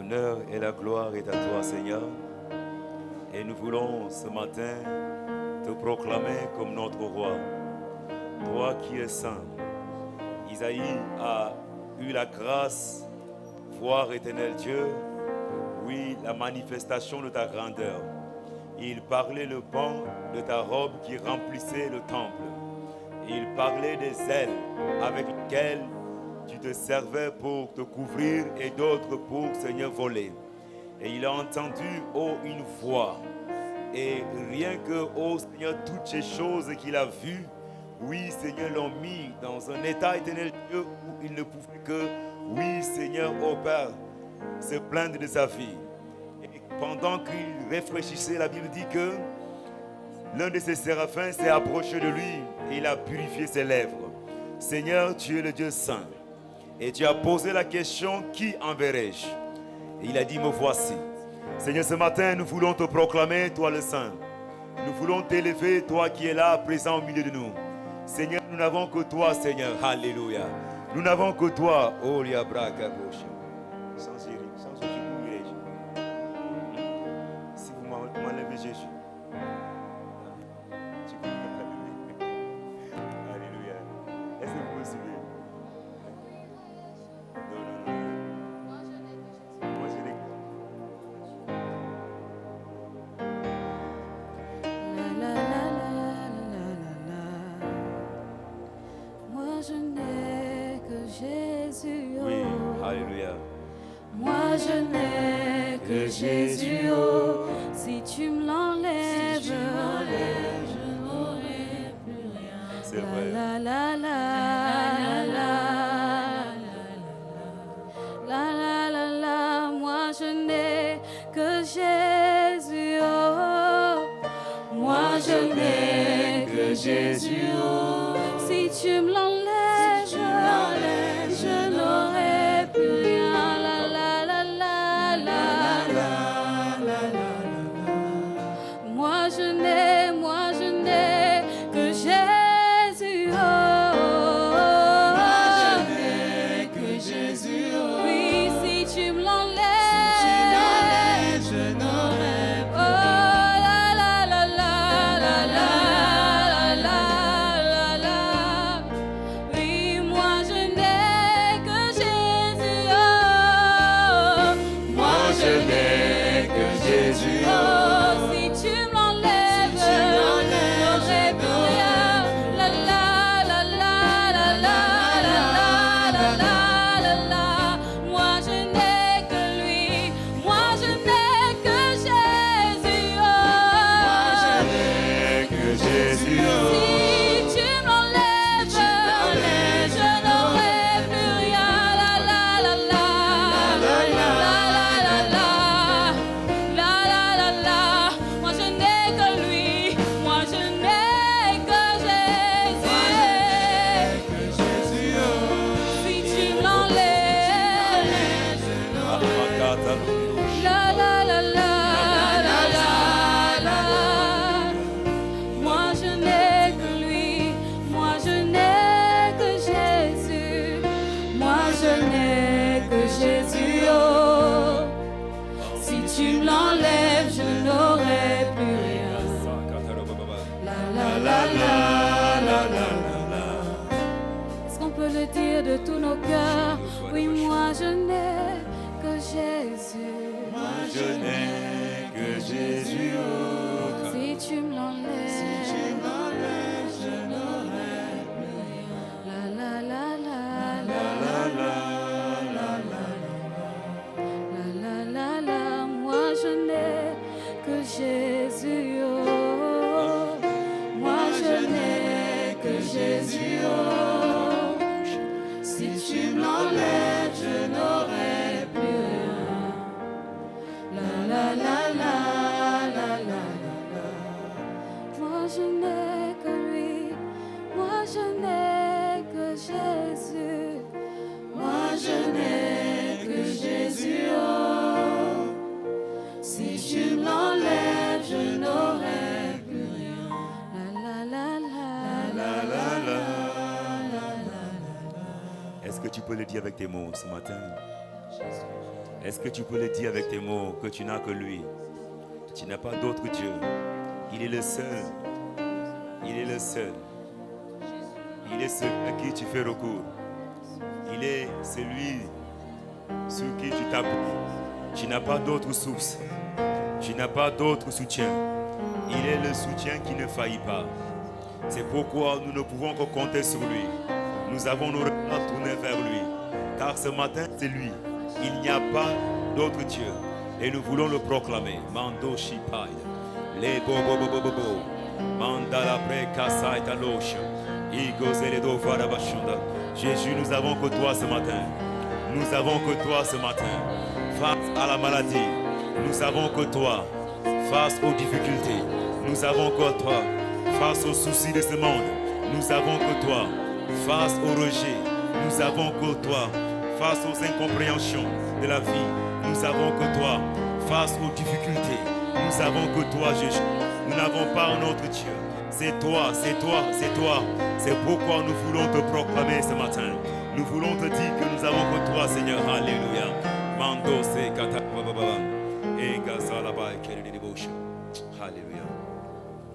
L'honneur et la gloire est à toi, Seigneur. Et nous voulons ce matin te proclamer comme notre roi. Toi qui es saint. Isaïe a eu la grâce de voir, éternel Dieu, oui, la manifestation de ta grandeur. Il parlait le pan de ta robe qui remplissait le temple. Il parlait des ailes avec lesquelles tu te servais pour te couvrir et d'autres pour, Seigneur, voler. Et il a entendu, oh, une voix. Et rien que, oh Seigneur, toutes ces choses qu'il a vues, oui, Seigneur, l'ont mis dans un état, éternel Dieu, où il ne pouvait que, oui, Seigneur, oh Père, se plaindre de sa vie. Et pendant qu'il réfléchissait, la Bible dit que l'un de ses séraphins s'est approché de lui et il a purifié ses lèvres. Seigneur, tu es le Dieu saint. Et tu as posé la question, qui enverrai-je? Et il a dit, me voici. Seigneur, ce matin, nous voulons te proclamer, toi le saint. Nous voulons t'élever, toi qui es là, présent au milieu de nous. Seigneur, nous n'avons que toi, Seigneur. Alléluia. Nous n'avons que toi. Oh, liabraka gauche. Sans Jésus, mourrai-je. Si vous m'enlevez Jésus. Alléluia. Est-ce que vous me suivez? Non. Moi, je l'ai.
Moi je n'ai que Jésus.
Oui, alléluia.
Moi je n'ai que Jésus. Oh. Si tu me l'enlèves, je n'aurai plus rien.
C'est vrai.
La la la la la la la la. Moi je n'ai que Jésus. Oh. Moi je n'ai que Jésus. Oh. Si tu me l'enlèves, je n'aurai plus rien. La la la la la la. Moi je n'ai que Jésus. Oh. Moi je n'ai que Jésus. Oh. Oui, si tu me l'enlèves, je n'aurai plus rien. Oh la la la la la la la la. Oui, moi je n'ai que Jésus. Oh. Moi je n'ai que Jésus. Oh, si tu me l'enlèves, je n'aurai plus rien. La la la la la la la la la la. Moi je n'ai que lui. Moi je n'ai que Jésus. Oh. Moi je n'ai que Jésus. Si tu me l'enlèves, je n'aurai plus rien. La la la la la la la la la. Moi je n'ai que lui. Moi je n'ai que Jésus. Si tu me l'enlèves, la la la la la la. Moi je n'ai que lui. Moi je n'ai que Jésus. Moi je n'ai que Jésus. Oh. Si tu me l'enlèves, je n'aurai plus rien. La la la la la. Est-ce qu'on peut le dire de tous nos cœurs? Oui, moi je n'ai que Jésus.
Moi je n'ai que Jésus. Oh.
Si tu me l'enlèves, je n'aurai plus rien. La la la la la la la la. Moi je n'ai que Jésus. Oh. Moi je n'ai que Jésus. Oh. Si tu me l'enlèves, je n'aurai plus rien. La la la la la la. Moi je n'ai que lui. Moi je n'ai que Jésus. Moi je n'ai que Jésus. Oh. Si tu me l'enlèves, je n'aurai plus rien. La la la la.
Est-ce que tu peux le dire avec tes mots ce matin? Est-ce que tu peux le dire avec tes mots que tu n'as que lui? Tu n'as pas d'autre Dieu. Il est le seul. Il est le seul. Il est celui à qui tu fais recours. Il est celui sur qui tu t'appuies. Tu n'as pas d'autre source. Tu n'as pas d'autre soutien. Il est le soutien qui ne faillit pas. C'est pourquoi nous ne pouvons que compter sur lui. Nous avons nos regards tournés vers lui. Car ce matin, c'est lui. Il n'y a pas d'autre Dieu. Et nous voulons le proclamer. Mando Shipai. Les bobo bobo bobo. Mandala prekasa et alosha. Igozeledo varabashunda. Jésus, nous avons que toi ce matin. Nous avons que toi ce matin. Face à la maladie, nous avons que toi. Face aux difficultés, nous avons que toi. Face aux soucis de ce monde, nous avons que toi. Face au rejet, nous avons que toi. Face aux incompréhensions de la vie, nous avons que toi. Face aux difficultés, nous avons que toi, Jésus. Nous n'avons pas un autre Dieu. C'est toi, c'est toi, c'est toi. C'est pourquoi nous voulons te proclamer ce matin. Nous voulons te dire que nous avons que toi, Seigneur. Alléluia. Mando se kata baba. Et gazalaba kelelebosha. Alléluia.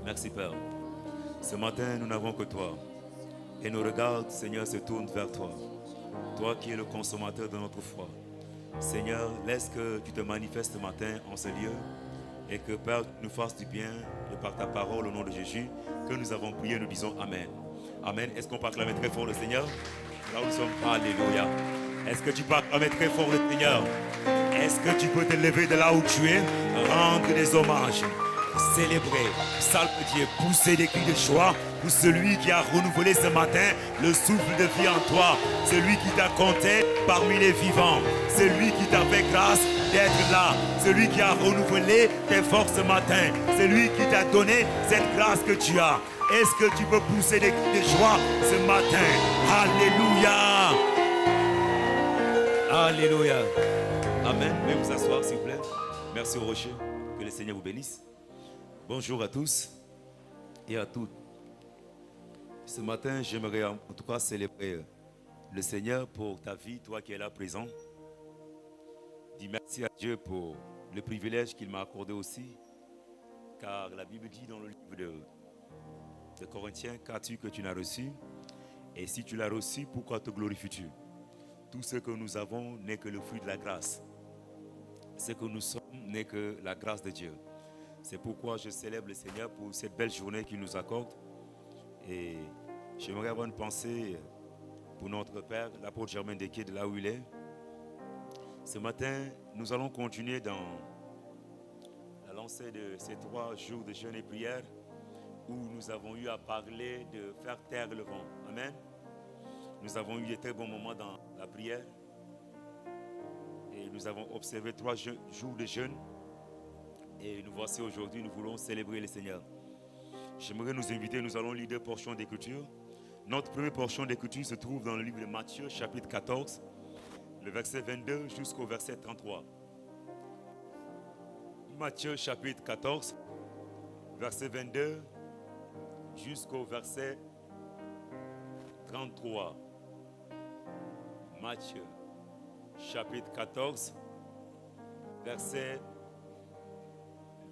Merci Père. Ce matin, nous n'avons que toi. Et nos regards, Seigneur, se tournent vers toi. Toi qui es le consommateur de notre foi. Seigneur, laisse que tu te manifestes ce matin en ce lieu. Et que Père nous fasse du bien de par ta parole au nom de Jésus. Que nous avons prié, nous disons Amen. Amen. Est-ce qu'on peut acclamer très fort le Seigneur? Là où nous sommes, Alléluia. Est-ce que tu peux acclamer très fort le Seigneur? Est-ce que tu peux te lever de là où tu es, rendre des hommages, célébrer, salpêtrier, pousser des cris de joie pour celui qui a renouvelé ce matin le souffle de vie en toi, celui qui t'a compté parmi les vivants, celui qui t'a fait grâce d'être là, celui qui a renouvelé tes forces ce matin, celui qui t'a donné cette grâce que tu as. Est-ce que tu peux pousser des cris de joie ce matin? Alléluia! Alléluia! Amen. Veuillez vous asseoir s'il vous plaît. Merci au rocher. Que le Seigneur vous bénisse. Bonjour à tous et à toutes. Ce matin, j'aimerais en tout cas célébrer le Seigneur pour ta vie, toi qui es là présent. Dis merci à Dieu pour le privilège qu'il m'a accordé aussi. Car la Bible dit dans le livre de Corinthiens, qu'as-tu que tu n'as reçu? Et si tu l'as reçu, pourquoi te glorifies-tu? Tout ce que nous avons n'est que le fruit de la grâce. Ce que nous sommes n'est que la grâce de Dieu. C'est pourquoi je célèbre le Seigneur pour cette belle journée qu'il nous accorde. Et j'aimerais avoir une pensée pour notre Père, l'apôtre Germain Desquet, de là où il est. Ce matin, nous allons continuer dans la lancée de ces 3 jours de jeûne et prière où nous avons eu à parler de faire taire le vent. Amen. Nous avons eu de très bons moments dans la prière. Et nous avons observé 3 jours de jeûne. Et nous voici aujourd'hui, nous voulons célébrer le Seigneur. J'aimerais nous inviter, nous allons lire 2 portions d'écriture. Notre première portion d'écriture se trouve dans le livre de Matthieu, chapitre 14, le verset 22 jusqu'au verset 33. Matthieu, chapitre 14, verset 22 jusqu'au verset 33. Matthieu, chapitre 14, verset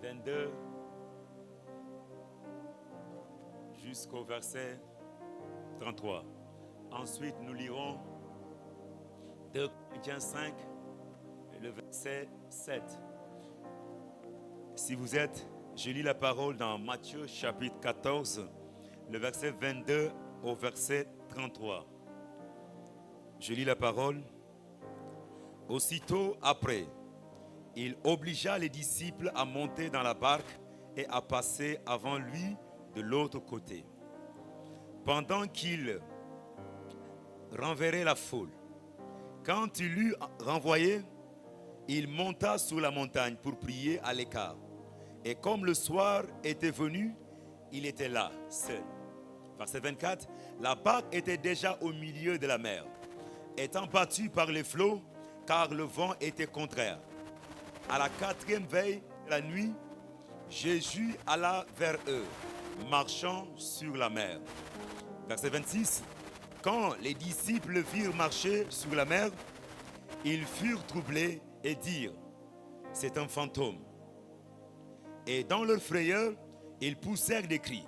22 jusqu'au verset 33. Ensuite, nous lirons 2 Corinthiens 5, le verset 7. Si vous êtes, je lis la parole dans Matthieu chapitre 14, le verset 22 au verset 33. Je lis la parole. Aussitôt après, il obligea les disciples à monter dans la barque et à passer avant lui de l'autre côté. Pendant qu'il renverrait la foule, quand il l'eut renvoyé, il monta sur la montagne pour prier à l'écart. Et comme le soir était venu, il était là, seul. Verset 24, la barque était déjà au milieu de la mer, étant battue par les flots, car le vent était contraire. À la 4e veille de la nuit, Jésus alla vers eux, marchant sur la mer. Verset 26. Quand les disciples virent marcher sur la mer, ils furent troublés et dirent, c'est un fantôme. Et dans leur frayeur, ils poussèrent des cris.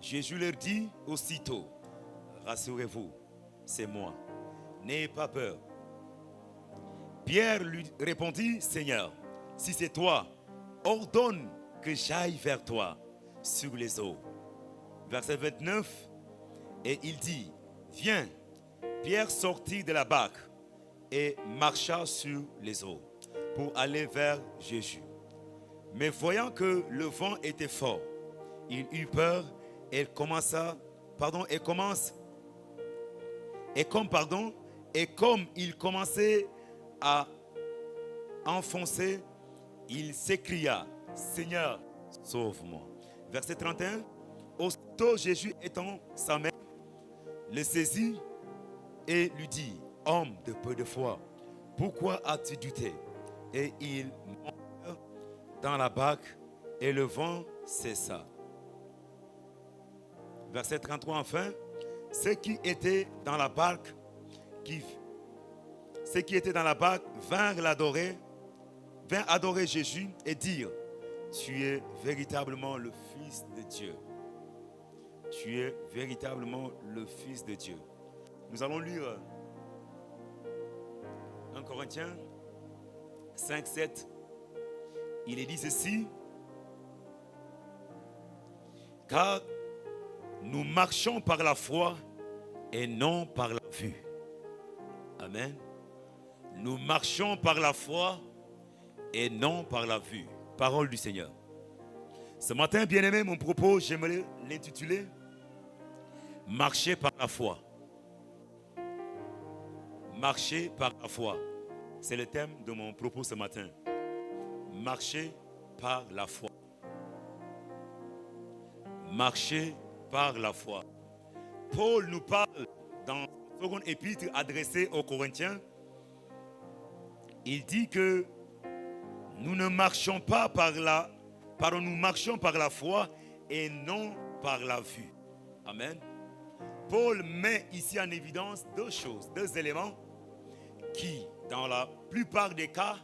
Jésus leur dit aussitôt, rassurez-vous, c'est moi, n'ayez pas peur. Pierre lui répondit, Seigneur, si c'est toi, ordonne que j'aille vers toi sur les eaux. Verset 29, et il dit, viens. Pierre sortit de la barque et marcha sur les eaux pour aller vers Jésus. Mais voyant que le vent était fort, il eut peur et comme il commençait à enfoncer, il s'écria, Seigneur, sauve-moi. Verset 31, aussitôt Jésus étend sa main, le saisit et lui dit, homme de peu de foi, pourquoi as-tu douté? Et il monta dans la barque et le vent cessa. Verset 33 enfin, ceux qui étaient dans la barque vinrent adorer Jésus et dire, tu es véritablement le Fils de Dieu. Tu es véritablement le Fils de Dieu. Nous allons lire 1 Corinthiens 5, 7. Il est dit ceci, car nous marchons par la foi et non par la vue. Amen. Nous marchons par la foi et non par la vue. Parole du Seigneur. Ce matin, bien-aimé, mon propos, j'aimerais l'intituler Marcher par la foi. Marcher par la foi. C'est le thème de mon propos ce matin. Marcher par la foi. Marcher par la foi. Paul nous parle dans la seconde épître adressée aux Corinthiens. Il dit que nous marchons par la foi et non par la vue. Amen. Paul met ici en évidence deux choses, deux éléments qui, dans la plupart des cas,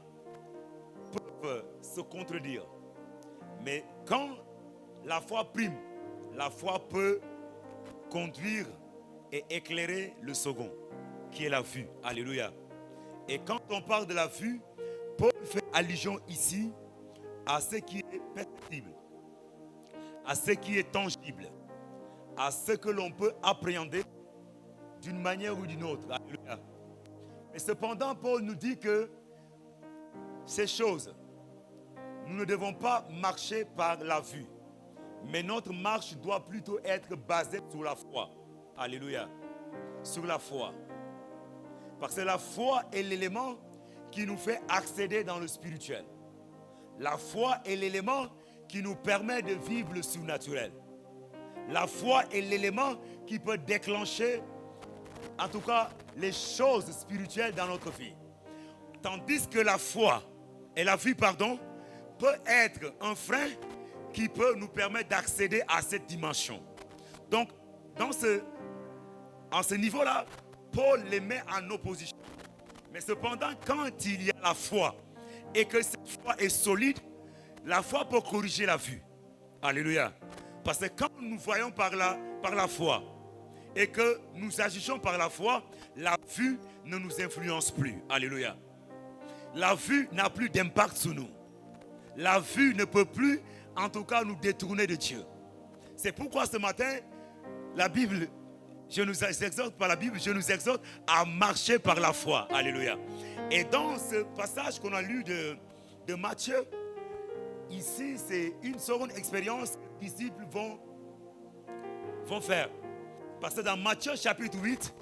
peuvent se contredire. Mais quand la foi prime, la foi peut conduire et éclairer le second, qui est la vue. Alléluia. Et quand on parle de la vue, Paul fait allusion ici à ce qui est perceptible, à ce qui est tangible, à ce que l'on peut appréhender d'une manière ou d'une autre. Alléluia. Mais cependant, Paul nous dit que ces choses, nous ne devons pas marcher par la vue, mais notre marche doit plutôt être basée sur la foi. Alléluia. Sur la foi. Parce que la foi est l'élément qui nous fait accéder dans le spirituel. La foi est l'élément qui nous permet de vivre le surnaturel. La foi est l'élément qui peut déclencher, en tout cas, les choses spirituelles dans notre vie. Tandis que la foi et la vie, peut être un frein qui peut nous permettre d'accéder à cette dimension. Donc, à ce niveau-là, Paul les met en opposition. Mais cependant, quand il y a la foi et que cette foi est solide, la foi peut corriger la vue. Alléluia. Parce que quand nous voyons par la foi et que nous agissons par la foi, la vue ne nous influence plus. Alléluia. La vue n'a plus d'impact sur nous. La vue ne peut plus, en tout cas, nous détourner de Dieu. C'est pourquoi ce matin, la Bible, je nous exhorte à marcher par la foi. Alléluia. Et dans ce passage qu'on a lu de Matthieu, ici, c'est une seconde expérience que les disciples vont faire. Parce que dans Matthieu chapitre 8,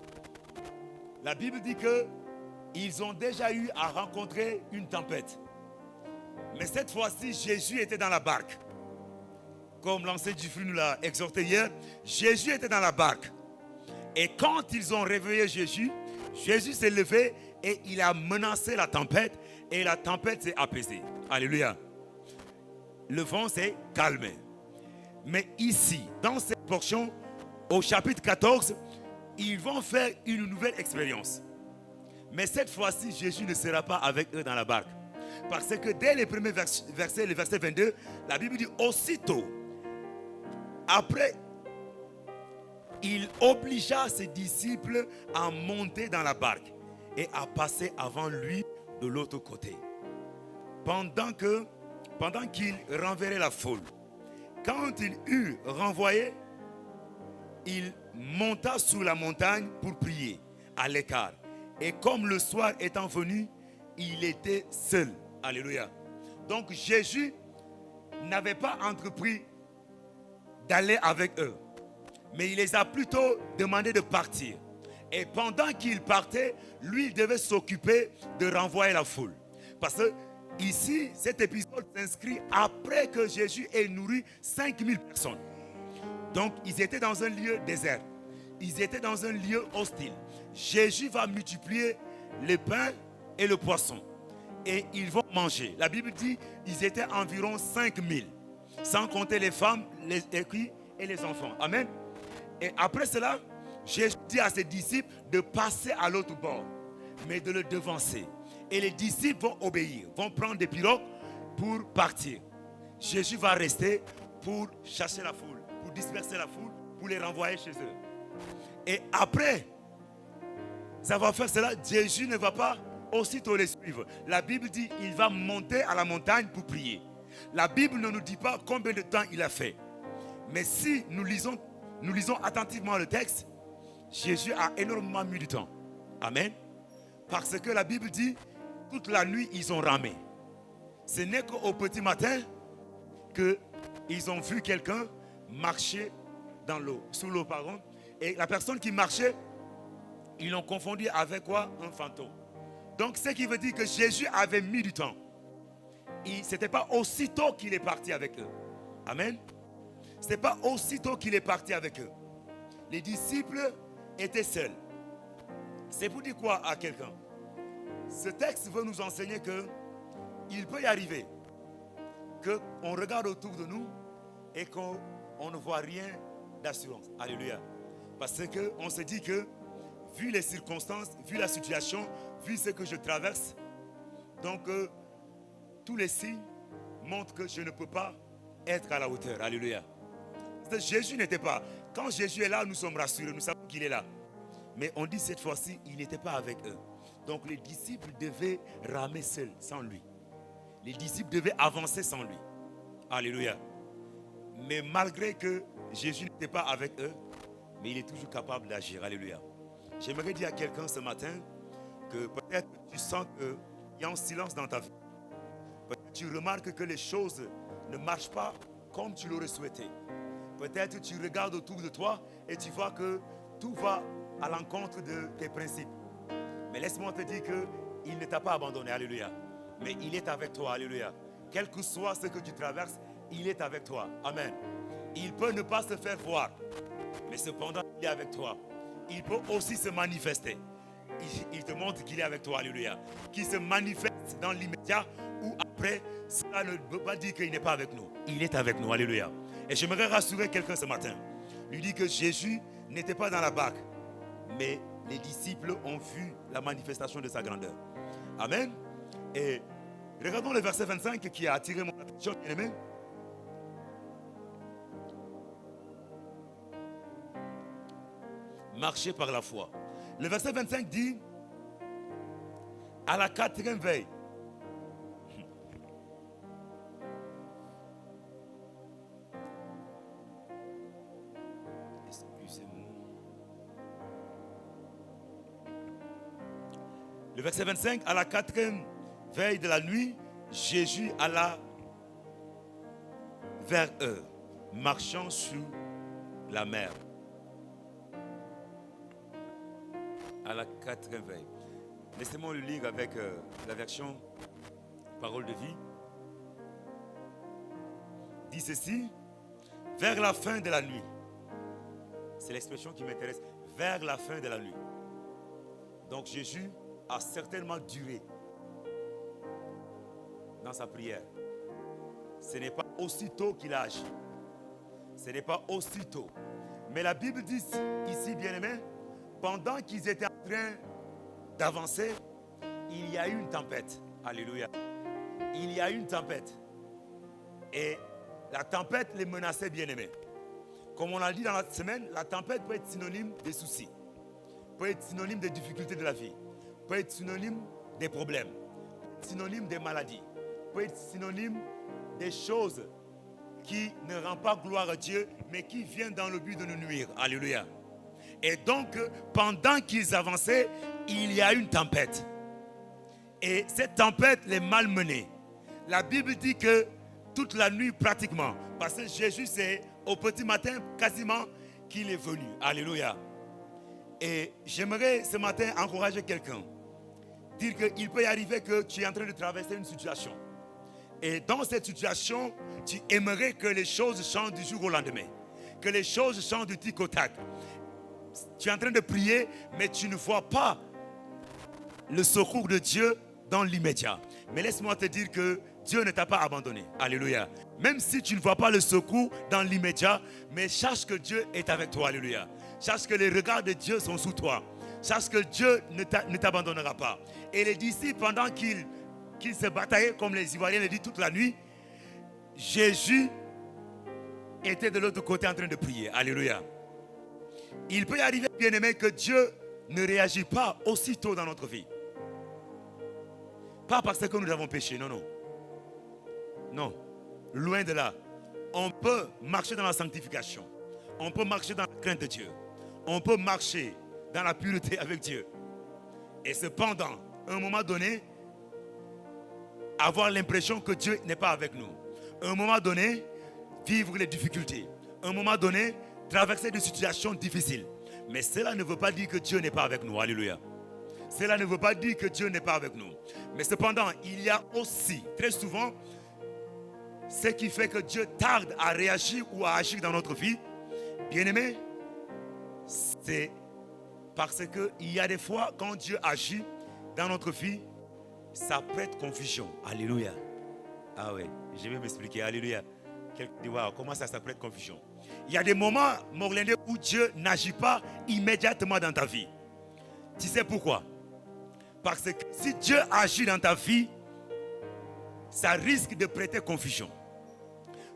la Bible dit qu'ils ont déjà eu à rencontrer une tempête. Mais cette fois-ci, Jésus était dans la barque. Comme l'enseignant Dufru nous l'a exhorté hier, Jésus était dans la barque. Et quand ils ont réveillé Jésus, Jésus s'est levé et il a menacé la tempête. Et la tempête s'est apaisée. Alléluia. Le vent s'est calmé. Mais ici, dans cette portion, au chapitre 14, ils vont faire une nouvelle expérience. Mais cette fois-ci, Jésus ne sera pas avec eux dans la barque. Parce que dès les premiers versets, le verset 22, la Bible dit aussitôt, après, il obligea ses disciples à monter dans la barque et à passer avant lui de l'autre côté. Pendant qu'il renverrait la foule. Quand il eut renvoyé, il monta sur la montagne pour prier à l'écart. Et comme le soir étant venu, il était seul. Alléluia. Donc Jésus n'avait pas entrepris d'aller avec eux. Mais il les a plutôt demandé de partir. Et pendant qu'il partait, lui, il devait s'occuper de renvoyer la foule. Parce que ici, cet épisode s'inscrit après que Jésus ait nourri 5000 personnes. Donc, ils étaient dans un lieu désert. Ils étaient dans un lieu hostile. Jésus va multiplier le pain et le poisson. Et ils vont manger. La Bible dit qu'ils étaient environ 5000. Sans compter les femmes, les écus et les enfants. Amen. Et après cela, Jésus dit à ses disciples de passer à l'autre bord. Mais de le devancer. Et les disciples vont obéir. Vont prendre des pirogues pour partir. Jésus va rester pour chasser la foule. Pour disperser la foule. Pour les renvoyer chez eux. Et après, ça va faire cela. Jésus ne va pas aussitôt les suivre. La Bible dit il va monter à la montagne pour prier. La Bible ne nous dit pas combien de temps il a fait. Mais si nous lisons attentivement le texte, Jésus a énormément mis du temps. Amen. Parce que la Bible dit toute la nuit ils ont ramé. Ce n'est qu'au petit matin qu'ils ont vu quelqu'un marcher dans l'eau, sous l'eau pardon. Et la personne qui marchait, ils l'ont confondu avec quoi? Un fantôme. Donc ce qui veut dire que Jésus avait mis du temps. Ce n'était pas aussitôt qu'il est parti avec eux. Amen. Ce n'est pas aussitôt qu'il est parti avec eux. Les disciples étaient seuls. C'est pour dire quoi à quelqu'un? Ce texte veut nous enseigner qu'il peut y arriver qu'on regarde autour de nous et qu'on ne voit rien d'assurance. Alléluia. Parce qu'on se dit que, vu les circonstances, vu la situation, vu ce que je traverse, donc tous les signes montrent que je ne peux pas être à la hauteur. Alléluia. Jésus n'était pas. Quand Jésus est là, nous sommes rassurés, nous savons qu'il est là. Mais on dit cette fois-ci, il n'était pas avec eux. Donc les disciples devaient ramer seuls, sans lui. Les disciples devaient avancer sans lui. Alléluia. Mais malgré que Jésus n'était pas avec eux, mais il est toujours capable d'agir. Alléluia. J'aimerais dire à quelqu'un ce matin que peut-être tu sens qu'il y a un silence dans ta vie. Peut-être tu remarques que les choses ne marchent pas comme tu l'aurais souhaité. Peut-être tu regardes autour de toi et tu vois que tout va à l'encontre de tes principes. Mais laisse-moi te dire qu'il ne t'a pas abandonné. Alléluia. Mais il est avec toi. Alléluia. Quel que soit ce que tu traverses, il est avec toi. Amen. Il peut ne pas se faire voir, mais cependant, il est avec toi. Il peut aussi se manifester. Il te montre qu'il est avec toi. Alléluia. Qu'il se manifeste dans l'immédiat ou après, cela ne veut pas dire qu'il n'est pas avec nous. Il est avec nous. Alléluia. Et j'aimerais rassurer quelqu'un ce matin. Lui dire que Jésus n'était pas dans la barque, mais les disciples ont vu la manifestation de sa grandeur. Amen. Et regardons le verset 25 qui a attiré mon attention, bien-aimé. Marcher par la foi. Le verset 25 dit, à la 4e veille, excusez-moi. Le verset 25, à la 4e veille de la nuit, Jésus alla vers eux, marchant sur la mer. À la 4e veille. Laissez-moi le lire avec la version Parole de vie. Dit ceci, vers la fin de la nuit. C'est l'expression qui m'intéresse. Vers la fin de la nuit. Donc Jésus a certainement duré dans sa prière. Ce n'est pas aussitôt qu'il a agi. Ce n'est pas aussitôt. Mais la Bible dit ici, bien-aimé, pendant qu'ils étaient en train d'avancer, il y a eu une tempête. Alléluia. Il y a eu une tempête. Et la tempête les menaçait, bien-aimés. Comme on l'a dit dans la semaine, la tempête peut être synonyme des soucis, peut être synonyme des difficultés de la vie, peut être synonyme des problèmes, synonyme des maladies, peut être synonyme des choses qui ne rendent pas gloire à Dieu, mais qui viennent dans le but de nous nuire. Alléluia. Et donc, pendant qu'ils avançaient, il y a une tempête. Et cette tempête les malmenait. La Bible dit que toute la nuit pratiquement, parce que Jésus, c'est au petit matin quasiment qu'il est venu. Alléluia. Et j'aimerais ce matin encourager quelqu'un. Dire qu'il peut y arriver que tu es en train de traverser une situation. Et dans cette situation, tu aimerais que les choses changent du jour au lendemain. Que les choses changent du tic au tac. Tu es en train de prier, mais tu ne vois pas le secours de Dieu dans l'immédiat. Mais laisse-moi te dire que Dieu ne t'a pas abandonné. Alléluia. Même si tu ne vois pas le secours dans l'immédiat, mais sache que Dieu est avec toi. Alléluia. Sache que les regards de Dieu sont sous toi. Sache que Dieu ne t'abandonnera pas. Et les disciples, pendant qu'ils se bataillaient, comme les Ivoiriens le disent toute la nuit, Jésus était de l'autre côté en train de prier. Alléluia. Il peut y arriver, bien-aimé, que Dieu ne réagit pas aussitôt dans notre vie. Pas parce que nous avons péché, non, non. Non, loin de là. On peut marcher dans la sanctification. On peut marcher dans la crainte de Dieu. On peut marcher dans la pureté avec Dieu. Et cependant, à un moment donné, avoir l'impression que Dieu n'est pas avec nous. À un moment donné, vivre les difficultés. À un moment donné, traverser des situations difficiles. Mais cela ne veut pas dire que Dieu n'est pas avec nous. Alléluia. Cela ne veut pas dire que Dieu n'est pas avec nous. Mais cependant, il y a aussi, très souvent, ce qui fait que Dieu tarde à réagir ou à agir dans notre vie. Bien-aimé, c'est parce qu'il y a des fois, quand Dieu agit dans notre vie, ça prête confusion. Alléluia. Ah ouais, je vais m'expliquer. Alléluia. Quelqu'un dit, waouh, comment ça prête confusion? Il y a des moments, Morlandais, où Dieu n'agit pas immédiatement dans ta vie. Tu sais pourquoi? Parce que si Dieu agit dans ta vie, ça risque de prêter confusion.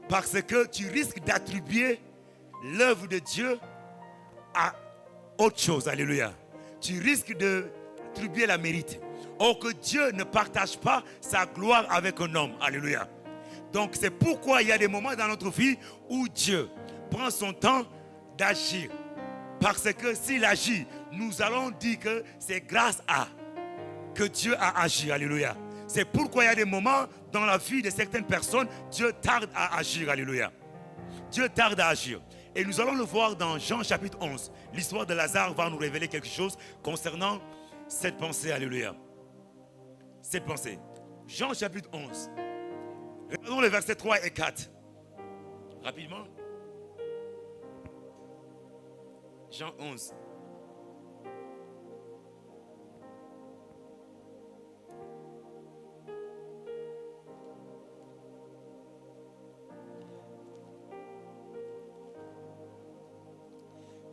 Parce que tu risques d'attribuer l'œuvre de Dieu à autre chose. Alléluia. Tu risques d'attribuer la mérite. Or que Dieu ne partage pas sa gloire avec un homme. Alléluia. Donc c'est pourquoi il y a des moments dans notre vie où Dieu prend son temps d'agir. Parce que s'il agit, nous allons dire que c'est grâce à que Dieu a agi. Alléluia. C'est pourquoi il y a des moments dans la vie de certaines personnes, Dieu tarde à agir. Alléluia. Dieu tarde à agir. Et nous allons le voir dans Jean chapitre 11. L'histoire de Lazare va nous révéler quelque chose concernant cette pensée. Alléluia. Cette pensée. Jean chapitre 11. Regardons les versets 3 et 4. Rapidement. Jean 11.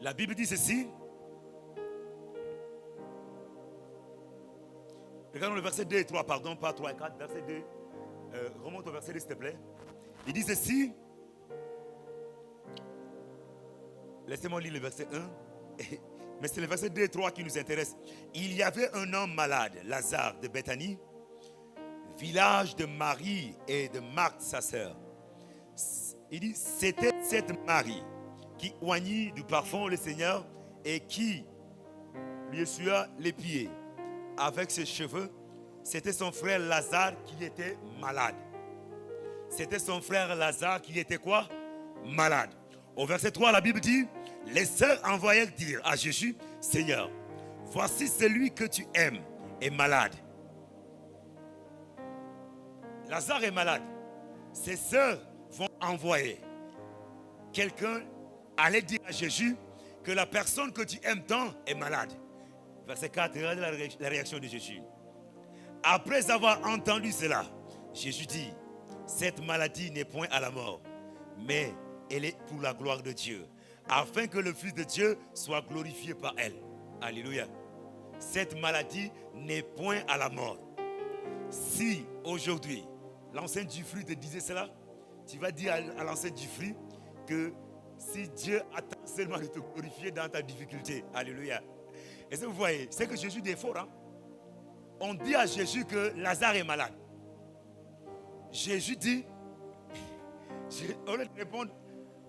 La Bible dit ceci. Regardons le verset 2 et 3, pardon, pas 3 et 4, verset 2. Remonte au verset 2, s'il te plaît. Il dit ceci. Laissez-moi lire le verset 1. Mais c'est le verset 2 et 3 qui nous intéresse. Il y avait un homme malade, Lazare de Béthanie, village de Marie et de Marthe, sa sœur. Il dit, c'était cette Marie qui oignit du parfum le Seigneur et qui lui essuya les pieds avec ses cheveux. C'était son frère Lazare qui était malade. C'était son frère Lazare qui était quoi? Malade. Au verset 3, la Bible dit, les sœurs envoyèrent dire à Jésus, Seigneur, voici celui que tu aimes est malade. Lazare est malade. Ses sœurs vont envoyer quelqu'un aller dire à Jésus que la personne que tu aimes tant est malade. Verset 4, regardez la réaction de Jésus. Après avoir entendu cela, Jésus dit, cette maladie n'est point à la mort, mais elle est pour la gloire de Dieu, afin que le Fils de Dieu soit glorifié par elle. Alléluia. cette maladie n'est point à la mort. Si aujourd'hui, l'enseigne du fruit te disait cela, tu vas dire à l'enseigne du fruit que si Dieu attend seulement de te glorifier dans ta difficulté, alléluia. Et ça, vous voyez, c'est que Jésus est fort. Hein? On dit à Jésus que Lazare est malade. Jésus dit, au lieu de répondre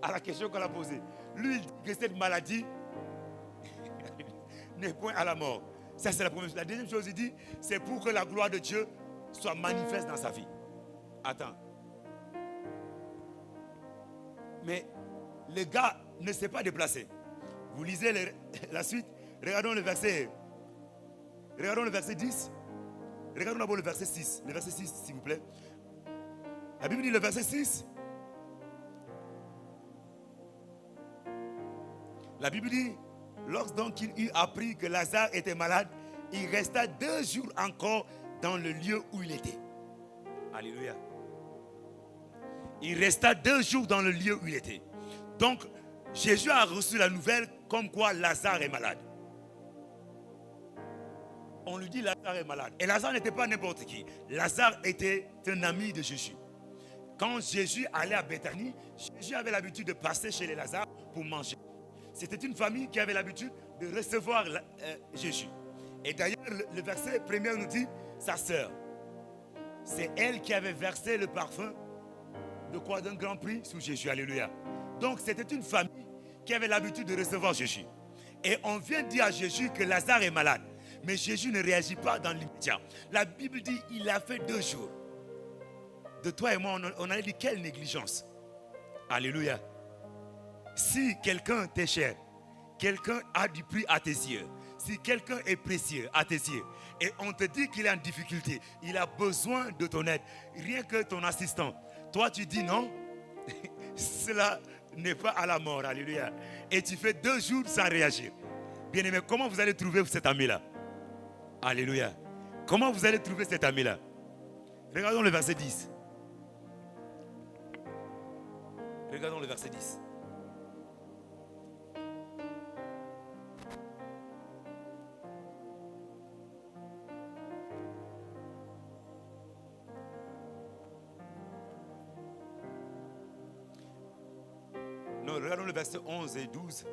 à la question qu'on a posée, lui il dit que cette maladie n'est point à la mort. Ça c'est la première chose. La deuxième chose, il dit, c'est pour que la gloire de Dieu soit manifeste dans sa vie. Attends. Mais le gars ne s'est pas déplacé. Vous lisez la suite. Regardons le verset 10. Regardons d'abord le verset 6. Le verset 6, s'il vous plaît. La Bible dit le verset 6. La Bible dit, lorsqu'il eut appris que Lazare était malade, il resta 2 jours encore dans le lieu où il était. Alléluia. Il resta 2 jours dans le lieu où il était. Donc, Jésus a reçu la nouvelle comme quoi Lazare est malade. On lui dit Lazare est malade. Et Lazare n'était pas n'importe qui. Lazare était un ami de Jésus. Quand Jésus allait à Béthanie, Jésus avait l'habitude de passer chez les Lazare pour manger. C'était une famille qui avait l'habitude de recevoir Jésus. Et d'ailleurs, le verset premier nous dit, sa sœur, c'est elle qui avait versé le parfum de quoi? D'un grand prix sur Jésus. Alléluia. Donc c'était une famille qui avait l'habitude de recevoir Jésus. Et on vient dire à Jésus que Lazare est malade. Mais Jésus ne réagit pas dans l'immédiat. La Bible dit, il a fait 2 jours. De toi et moi, on a dit quelle négligence. Alléluia. Si quelqu'un t'est cher, quelqu'un a du prix à tes yeux, si quelqu'un est précieux à tes yeux, et on te dit qu'il est en difficulté, il a besoin de ton aide, rien que ton assistant, toi tu dis non, cela n'est pas à la mort, alléluia. Et tu fais 2 jours sans réagir. Bien aimé, comment vous allez trouver cet ami-là? Alléluia. Comment vous allez trouver cet ami-là? Regardons le verset 10. Regardons le verset 10. Non, regardons le verset 11 et 12.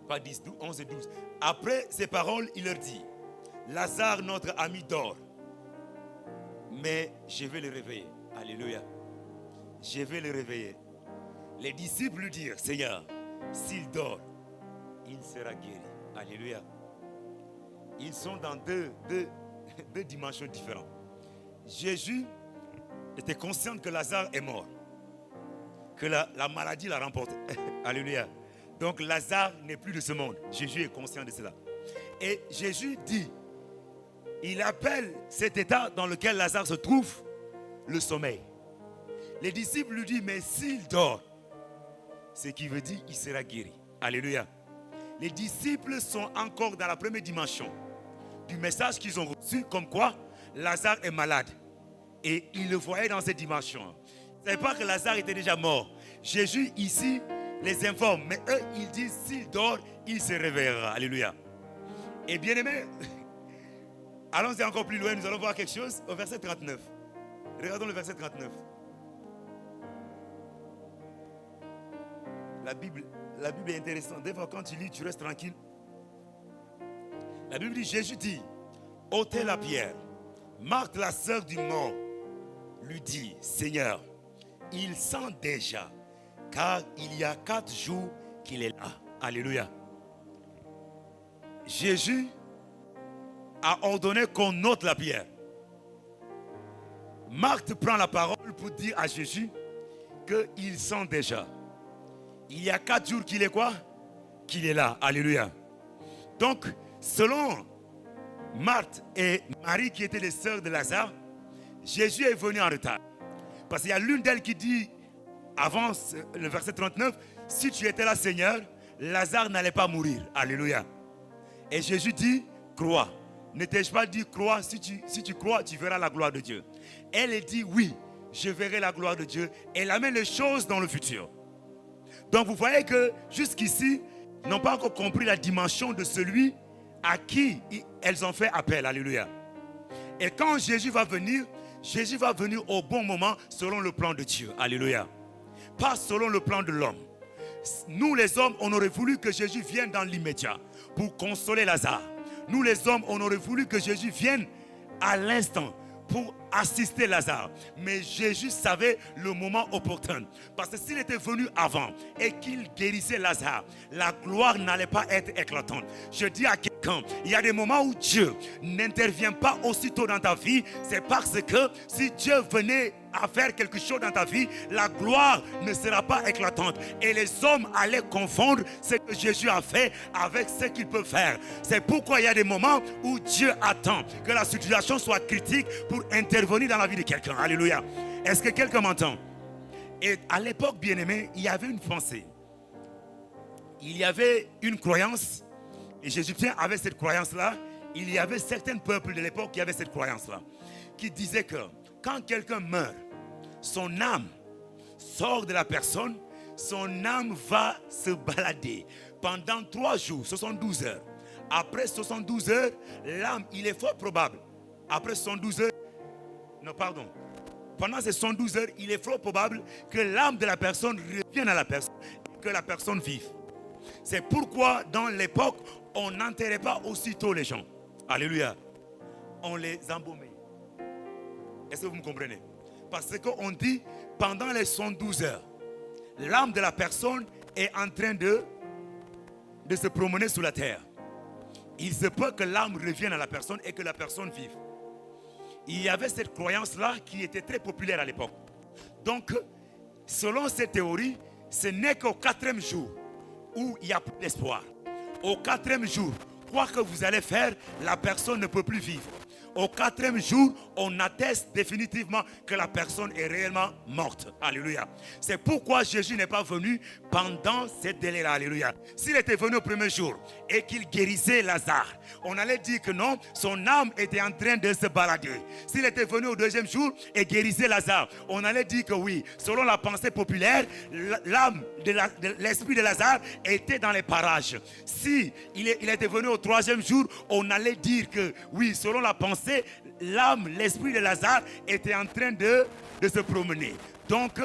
Pas 10, 11 et 12. Après ces paroles, il leur dit, Lazare, notre ami, dort. Mais je vais le réveiller. Alléluia. Je vais le réveiller. Les disciples lui dirent, Seigneur, s'il dort, il sera guéri. Alléluia. Ils sont dans deux dimensions différentes. Jésus était conscient que Lazare est mort. Que la maladie l'a remporté. Alléluia. Donc Lazare n'est plus de ce monde. Jésus est conscient de cela. Et Jésus dit, il appelle cet état dans lequel Lazare se trouve le sommeil. Les disciples lui disent, mais s'il dort, ce qui veut dire qu'il sera guéri. Alléluia. Les disciples sont encore dans la première dimension du message qu'ils ont reçu, comme quoi Lazare est malade. Et ils le voyaient dans cette dimension. Ils ne savaient pas que Lazare était déjà mort. Jésus ici les informe, mais eux ils disent, s'il dort, il se réveillera. Alléluia. Et bien aimé, allons-y encore plus loin, nous allons voir quelque chose au verset 39. Regardons le verset 39. La Bible est intéressante. Des fois, quand tu lis, tu restes tranquille. La Bible dit, Jésus dit, ôtez la pierre. Marthe, la sœur du mort, lui dit, Seigneur, il sent déjà, car il y a 4 jours qu'il est là. Alléluia. Jésus a ordonné qu'on ôte la pierre. Marthe prend la parole pour dire à Jésus qu'il sent déjà. Il y a 4 jours qu'il est quoi? Qu'il est là. Alléluia. Donc, selon Marthe et Marie qui étaient les sœurs de Lazare, Jésus est venu en retard. Parce qu'il y a l'une d'elles qui dit, avant le verset 39, si tu étais là, Seigneur, Lazare n'allait pas mourir. Alléluia. Et Jésus dit, crois. Ne t'ai-je pas dit, crois, si tu crois, tu verras la gloire de Dieu. Elle dit, oui, je verrai la gloire de Dieu. Elle amène les choses dans le futur. Donc vous voyez que jusqu'ici, ils n'ont pas encore compris la dimension de celui à qui elles ont fait appel. Alléluia. Et quand Jésus va venir au bon moment selon le plan de Dieu. Alléluia. Pas selon le plan de l'homme. Nous les hommes, on aurait voulu que Jésus vienne dans l'immédiat pour consoler Lazare. Nous les hommes, on aurait voulu que Jésus vienne à l'instant pour assister Lazare. Mais Jésus savait le moment opportun. Parce que s'il était venu avant et qu'il guérissait Lazare, la gloire n'allait pas être éclatante. Je dis à quelqu'un, il y a des moments où Dieu n'intervient pas aussitôt dans ta vie. C'est parce que si Dieu venait à faire quelque chose dans ta vie, la gloire ne sera pas éclatante. Et les hommes allaient confondre ce que Jésus a fait avec ce qu'il peut faire. C'est pourquoi il y a des moments où Dieu attend que la situation soit critique pour intervenir dans la vie de quelqu'un. Alléluia. Est-ce que quelqu'un m'entend? Et à l'époque, bien-aimé, il y avait une pensée. Il y avait une croyance. Et Jésus avait cette croyance-là. Il y avait certains peuples de l'époque qui avaient cette croyance-là. Qui disaient que quand quelqu'un meurt, son âme sort de la personne, son âme va se balader pendant 3 jours, 72 heures. Après 72 heures, l'âme, il est fort probable. Après 72 heures, pendant ces 72 heures, il est fort probable que l'âme de la personne revienne à la personne et que la personne vive. C'est pourquoi dans l'époque, on n'enterrait pas aussitôt les gens. Alléluia. On les embaumait. Est-ce que vous me comprenez? Parce qu'on dit, pendant les 112 heures, l'âme de la personne est en train de se promener sur la terre. Il se peut que l'âme revienne à la personne et que la personne vive. Il y avait cette croyance-là qui était très populaire à l'époque. Donc, selon cette théorie, ce n'est qu'au 4e jour où il n'y a plus d'espoir. Au 4e jour, quoi que vous allez faire, la personne ne peut plus vivre. Au 4e jour, on atteste définitivement que la personne est réellement morte. Alléluia. C'est pourquoi Jésus n'est pas venu pendant ce délai-là. Alléluia. S'il était venu au 1er jour et qu'il guérissait Lazare, on allait dire que non, son âme était en train de se balader. S'il était venu au 2e jour et guérissait Lazare, on allait dire que oui, selon la pensée populaire, l'âme de l'esprit de Lazare était dans les parages. Si il était venu au 3e jour, on allait dire que oui, selon la pensée, l'âme, l'esprit de Lazare était en train de se promener. Donc,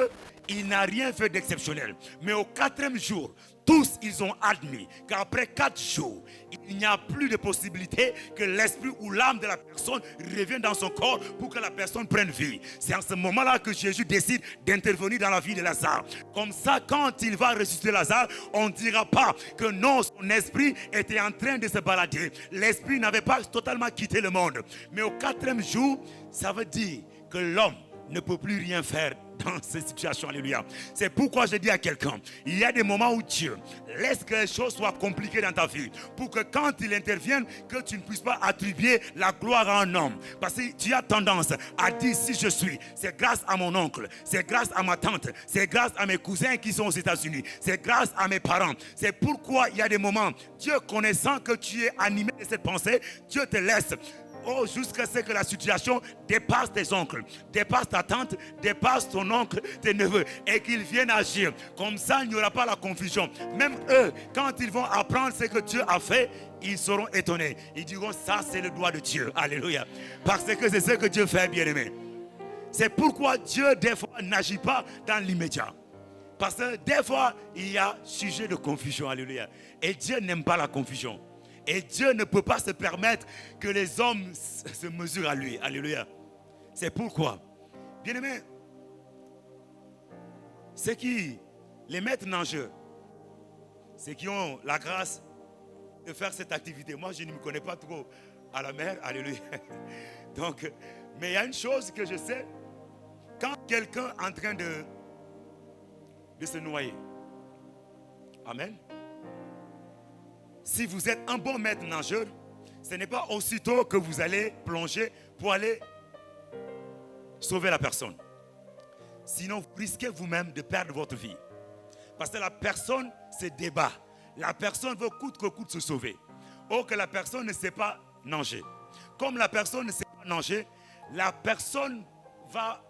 il n'a rien fait d'exceptionnel. Mais au 4e jour, tous ils ont admis qu'après 4 jours, il n'y a plus de possibilité que l'esprit ou l'âme de la personne revienne dans son corps pour que la personne prenne vie. C'est en ce moment-là que Jésus décide d'intervenir dans la vie de Lazare. Comme ça, quand il va ressusciter Lazare, on ne dira pas que non, son esprit était en train de se balader. L'esprit n'avait pas totalement quitté le monde. Mais au 4e jour, ça veut dire que l'homme ne peut plus rien faire dans cette situation. Alléluia. C'est pourquoi je dis à quelqu'un, il y a des moments où Dieu laisse que les choses soient compliquées dans ta vie pour que quand il intervienne, que tu ne puisses pas attribuer la gloire à un homme. Parce que tu as tendance à dire si je suis, c'est grâce à mon oncle, c'est grâce à ma tante, c'est grâce à mes cousins qui sont aux États-Unis, c'est grâce à mes parents. C'est pourquoi il y a des moments, Dieu connaissant que tu es animé de cette pensée, Dieu te laisse jusqu'à ce que la situation dépasse tes oncles, dépasse ta tante, dépasse ton oncle, tes neveux, et qu'ils viennent agir. Comme ça, il n'y aura pas la confusion. Même eux, quand ils vont apprendre ce que Dieu a fait, ils seront étonnés. Ils diront, ça c'est le doigt de Dieu. Alléluia. Parce que c'est ce que Dieu fait, bien-aimé. C'est pourquoi Dieu, des fois, n'agit pas dans l'immédiat. Parce que des fois, il y a sujet de confusion. Alléluia. Et Dieu n'aime pas la confusion. Et Dieu ne peut pas se permettre que les hommes se mesurent à lui. Alléluia. C'est pourquoi, bien-aimés, ceux qui, les maîtres nageurs, ceux qui ont la grâce de faire cette activité. Moi, je ne me connais pas trop à la mer. Alléluia. Donc, mais il y a une chose que je sais. Quand quelqu'un est en train de se noyer. Amen. Si vous êtes un bon maître nageur, ce n'est pas aussitôt que vous allez plonger pour aller sauver la personne. Sinon, vous risquez vous-même de perdre votre vie. Parce que la personne se débat. La personne veut coûte que coûte se sauver. Or que la personne ne sait pas nager. Comme la personne ne sait pas nager, la personne va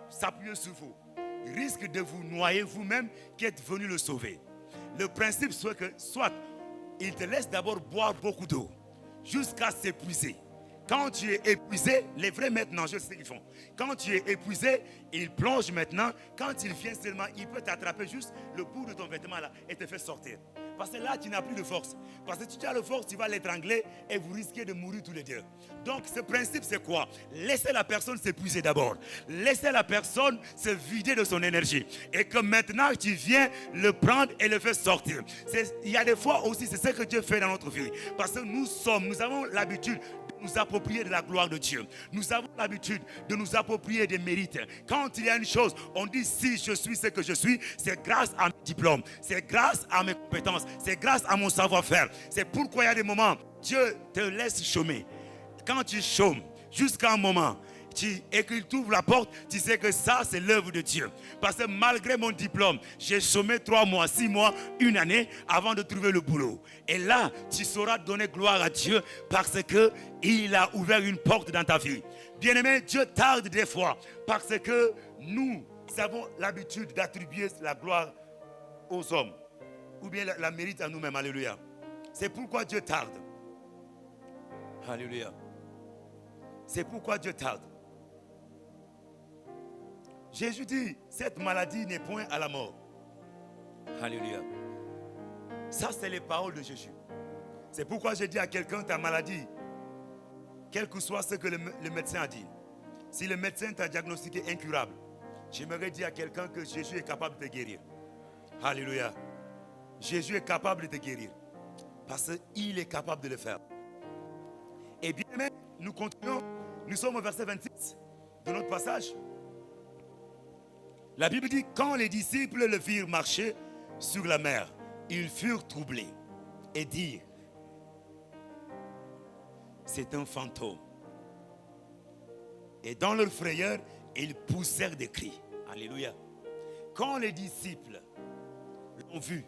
s'appuyer sur vous. Il risque de vous noyer vous-même qui êtes venu le sauver. Le principe c'est que soit il te laisse d'abord boire beaucoup d'eau jusqu'à s'épuiser. Quand tu es épuisé, les vrais maîtres nageurs, c'est ce qu'ils font. Quand tu es épuisé, ils plongent maintenant. Quand il vient seulement, il peut t'attraper juste le bout de ton vêtement là et te faire sortir. Parce que là, tu n'as plus de force. Parce que si tu as la force, tu vas l'étrangler et vous risquez de mourir tous les deux. Donc, ce principe, c'est quoi? Laissez la personne s'épuiser d'abord. Laissez la personne se vider de son énergie. Et que maintenant, tu viens le prendre et le faire sortir. Il y a des fois aussi, c'est ce que Dieu fait dans notre vie. Parce que nous avons l'habitude de nous approprier de la gloire de Dieu. Nous avons l'habitude de nous approprier des mérites. Quand il y a une chose, on dit si je suis ce que je suis, c'est grâce à mes diplômes, c'est grâce à mes compétences, c'est grâce à mon savoir-faire. C'est pourquoi il y a des moments, Dieu te laisse chômer. Quand tu chômes, jusqu'à un moment, et qu'il t'ouvre la porte, tu sais que ça, c'est l'œuvre de Dieu. Parce que malgré mon diplôme, j'ai chômé 3 mois, 6 mois, 1 année avant de trouver le boulot. Et là, tu sauras donner gloire à Dieu parce qu'il a ouvert une porte dans ta vie. Bien-aimé, Dieu tarde des fois parce que nous avons l'habitude d'attribuer la gloire aux hommes. Ou bien la mérite à nous-mêmes. Alléluia. C'est pourquoi Dieu tarde. Alléluia. C'est pourquoi Dieu tarde. Jésus dit, cette maladie n'est point à la mort. Alléluia. Ça, c'est les paroles de Jésus. C'est pourquoi je dis à quelqu'un, ta maladie, quel que soit ce que le médecin a dit, si le médecin t'a diagnostiqué incurable, j'aimerais dire à quelqu'un que Jésus est capable de te guérir. Alléluia. Jésus est capable de te guérir. Parce qu'il est capable de le faire. Et bien aimé, nous continuons. Nous sommes au verset 26 de notre passage. La Bible dit, quand les disciples le virent marcher sur la mer, ils furent troublés et dirent, c'est un fantôme. Et dans leur frayeur, ils poussèrent des cris. Alléluia. Quand les disciples l'ont vu,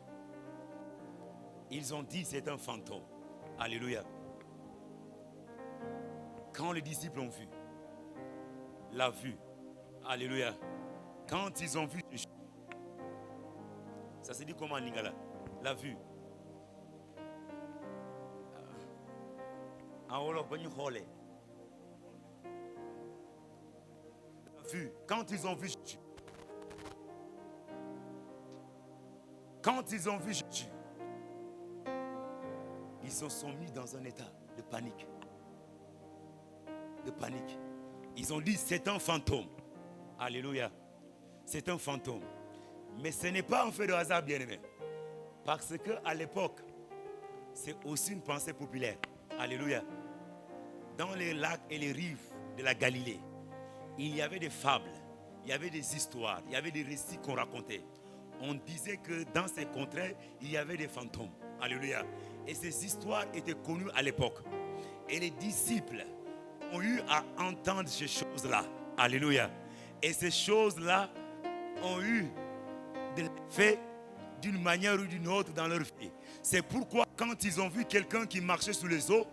ils ont dit, c'est un fantôme. Alléluia. Quand les disciples ont vu, l'a vu. Alléluia. Quand ils ont vu, ça se dit comment en lingala? La vue. La vue. Quand ils ont vu Jésus. Quand ils ont vu Jésus, ils se sont mis dans un état de panique. De panique. Ils ont dit, c'est un fantôme. Alléluia. C'est un fantôme. Mais ce n'est pas un fait de hasard, bien-aimé. Parce qu'à l'époque, c'est aussi une pensée populaire. Alléluia. Dans les lacs et les rives de la Galilée, il y avait des fables, il y avait des histoires, il y avait des récits qu'on racontait. On disait que dans ces contrées, il y avait des fantômes. Alléluia. Et ces histoires étaient connues à l'époque. Et les disciples ont eu à entendre ces choses-là. Alléluia. Et ces choses-là ont eu de l'effet d'une manière ou d'une autre dans leur vie. C'est pourquoi quand ils ont vu quelqu'un qui marchait sous les eaux,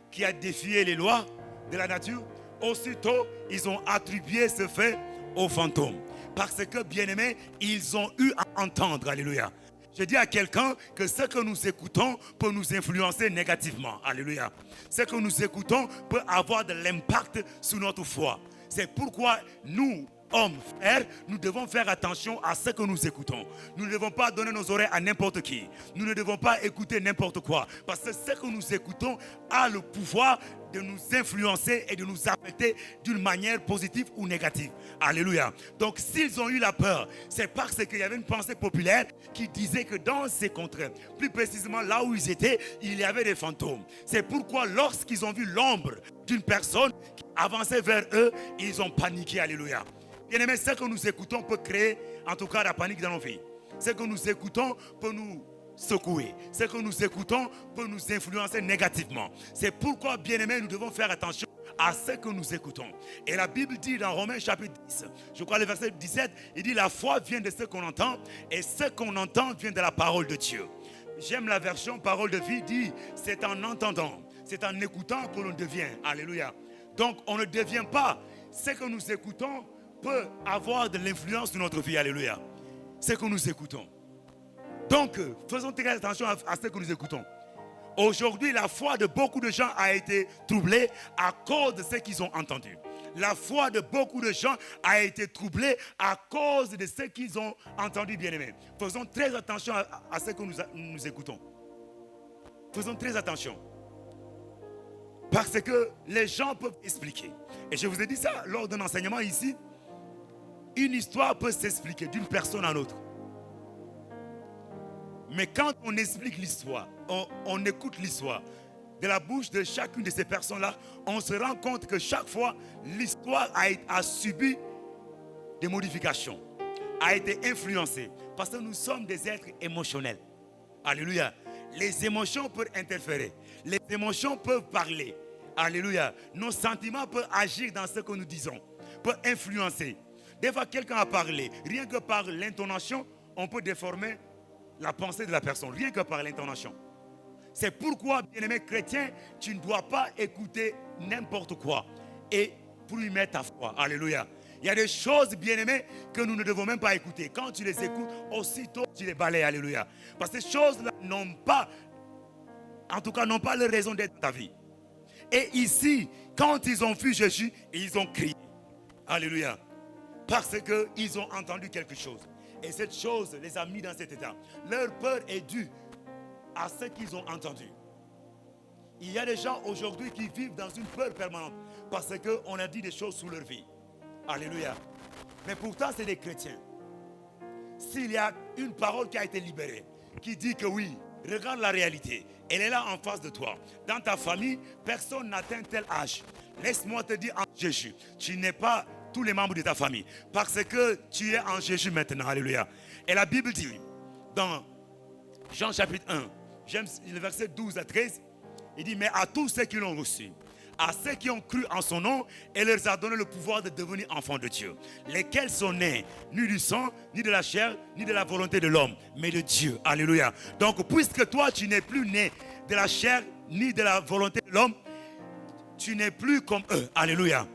qui a défié les lois de la nature, aussitôt ils ont attribué ce fait aux fantômes. Parce que, bien-aimés, ils ont eu à entendre. Alléluia. Je dis à quelqu'un que ce que nous écoutons peut nous influencer négativement. Alléluia. Ce que nous écoutons peut avoir de l'impact sur notre foi. C'est pourquoi nous, hommes, frères, nous devons faire attention à ce que nous écoutons. Nous ne devons pas donner nos oreilles à n'importe qui. Nous ne devons pas écouter n'importe quoi. Parce que ce que nous écoutons a le pouvoir de nous influencer et de nous affecter d'une manière positive ou négative. Alléluia. Donc s'ils ont eu la peur, c'est parce qu'il y avait une pensée populaire qui disait que dans ces contrées, plus précisément là où ils étaient, il y avait des fantômes. C'est pourquoi lorsqu'ils ont vu l'ombre d'une personne qui avançait vers eux, ils ont paniqué. Alléluia. Bien-aimés, ce que nous écoutons peut créer en tout cas la panique dans nos vies. Ce que nous écoutons peut nous secouer. Ce que nous écoutons peut nous influencer négativement. C'est pourquoi, bien-aimés, nous devons faire attention à ce que nous écoutons. Et la Bible dit dans Romains chapitre 10, je crois le verset 17, il dit la foi vient de ce qu'on entend et ce qu'on entend vient de la parole de Dieu. J'aime la version parole de vie, dit c'est en entendant, c'est en écoutant que l'on devient. Alléluia. Donc on ne devient pas. Ce que nous écoutons peut avoir de l'influence sur notre vie. Alléluia. Ce que nous écoutons. Donc, faisons très attention à ce que nous écoutons. Aujourd'hui, la foi de beaucoup de gens a été troublée à cause de ce qu'ils ont entendu. La foi de beaucoup de gens a été troublée à cause de ce qu'ils ont entendu, bien-aimés. Faisons très attention à ce que nous écoutons. Faisons très attention. Parce que les gens peuvent expliquer. Et je vous ai dit ça lors d'un enseignement ici. Une histoire peut s'expliquer d'une personne à l'autre. Mais quand on explique l'histoire, on écoute l'histoire de la bouche de chacune de ces personnes-là, on se rend compte que chaque fois, l'histoire a subi des modifications, a été influencée. Parce que nous sommes des êtres émotionnels. Alléluia. Les émotions peuvent interférer. Les émotions peuvent parler. Alléluia. Nos sentiments peuvent agir dans ce que nous disons, peuvent influencer. Des fois, quelqu'un a parlé. Rien que par l'intonation, on peut déformer la pensée de la personne. Rien que par l'intonation. C'est pourquoi, bien-aimé chrétien, tu ne dois pas écouter n'importe quoi et pour lui mettre ta foi. Alléluia. Il y a des choses, bien-aimées, que nous ne devons même pas écouter. Quand tu les écoutes, aussitôt tu les balayes. Alléluia. Parce que ces choses-là n'ont pas, en tout cas, n'ont pas leur raison d'être dans ta vie. Et ici, quand ils ont vu Jésus, ils ont crié. Alléluia. Parce qu'ils ont entendu quelque chose. Et cette chose les a mis dans cet état. Leur peur est due à ce qu'ils ont entendu. Il y a des gens aujourd'hui qui vivent dans une peur permanente parce qu'on a dit des choses sous leur vie. Alléluia. Mais pourtant, c'est des chrétiens. S'il y a une parole qui a été libérée, qui dit que oui, regarde la réalité, elle est là en face de toi. Dans ta famille, personne n'atteint tel âge. Laisse-moi te dire en Jésus, tu n'es pas tous les membres de ta famille. Parce que tu es en Jésus maintenant. Alléluia. Et la Bible dit, dans Jean chapitre 1, j'aime le verset 12 à 13, il dit, mais à tous ceux qui l'ont reçu, à ceux qui ont cru en son nom, il leur a donné le pouvoir de devenir enfants de Dieu. Lesquels sont nés, ni du sang, ni de la chair, ni de la volonté de l'homme, mais de Dieu. Alléluia. Donc, puisque toi, tu n'es plus né de la chair, ni de la volonté de l'homme, tu n'es plus comme eux. Alléluia.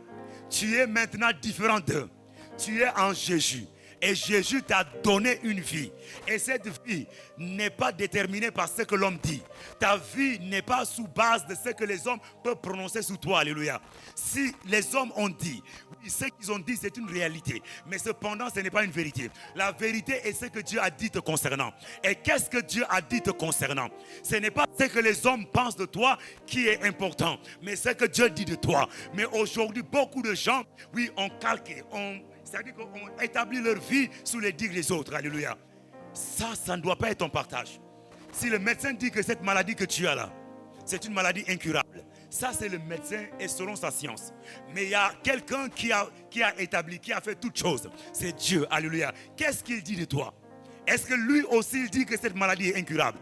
Tu es maintenant différent d'eux. Tu es en Jésus. Et Jésus t'a donné une vie. Et cette vie n'est pas déterminée par ce que l'homme dit. Ta vie n'est pas sous base de ce que les hommes peuvent prononcer sur toi. Alléluia. Si les hommes ont dit, oui, ce qu'ils ont dit, c'est une réalité. Mais cependant, ce n'est pas une vérité. La vérité est ce que Dieu a dit te concernant. Et qu'est-ce que Dieu a dit te concernant? Ce n'est pas ce que les hommes pensent de toi qui est important, mais ce que Dieu dit de toi. Mais aujourd'hui, beaucoup de gens, oui, ont calqué, c'est-à-dire qu'on établit leur vie sous les dires des autres. Alléluia. Ça ne doit pas être ton partage. Si le médecin dit que cette maladie que tu as là, c'est une maladie incurable, ça c'est le médecin et selon sa science. Mais il y a quelqu'un qui a établi, qui a fait toutes choses. C'est Dieu. Alléluia. Qu'est-ce qu'il dit de toi? Est-ce que lui aussi il dit que cette maladie est incurable?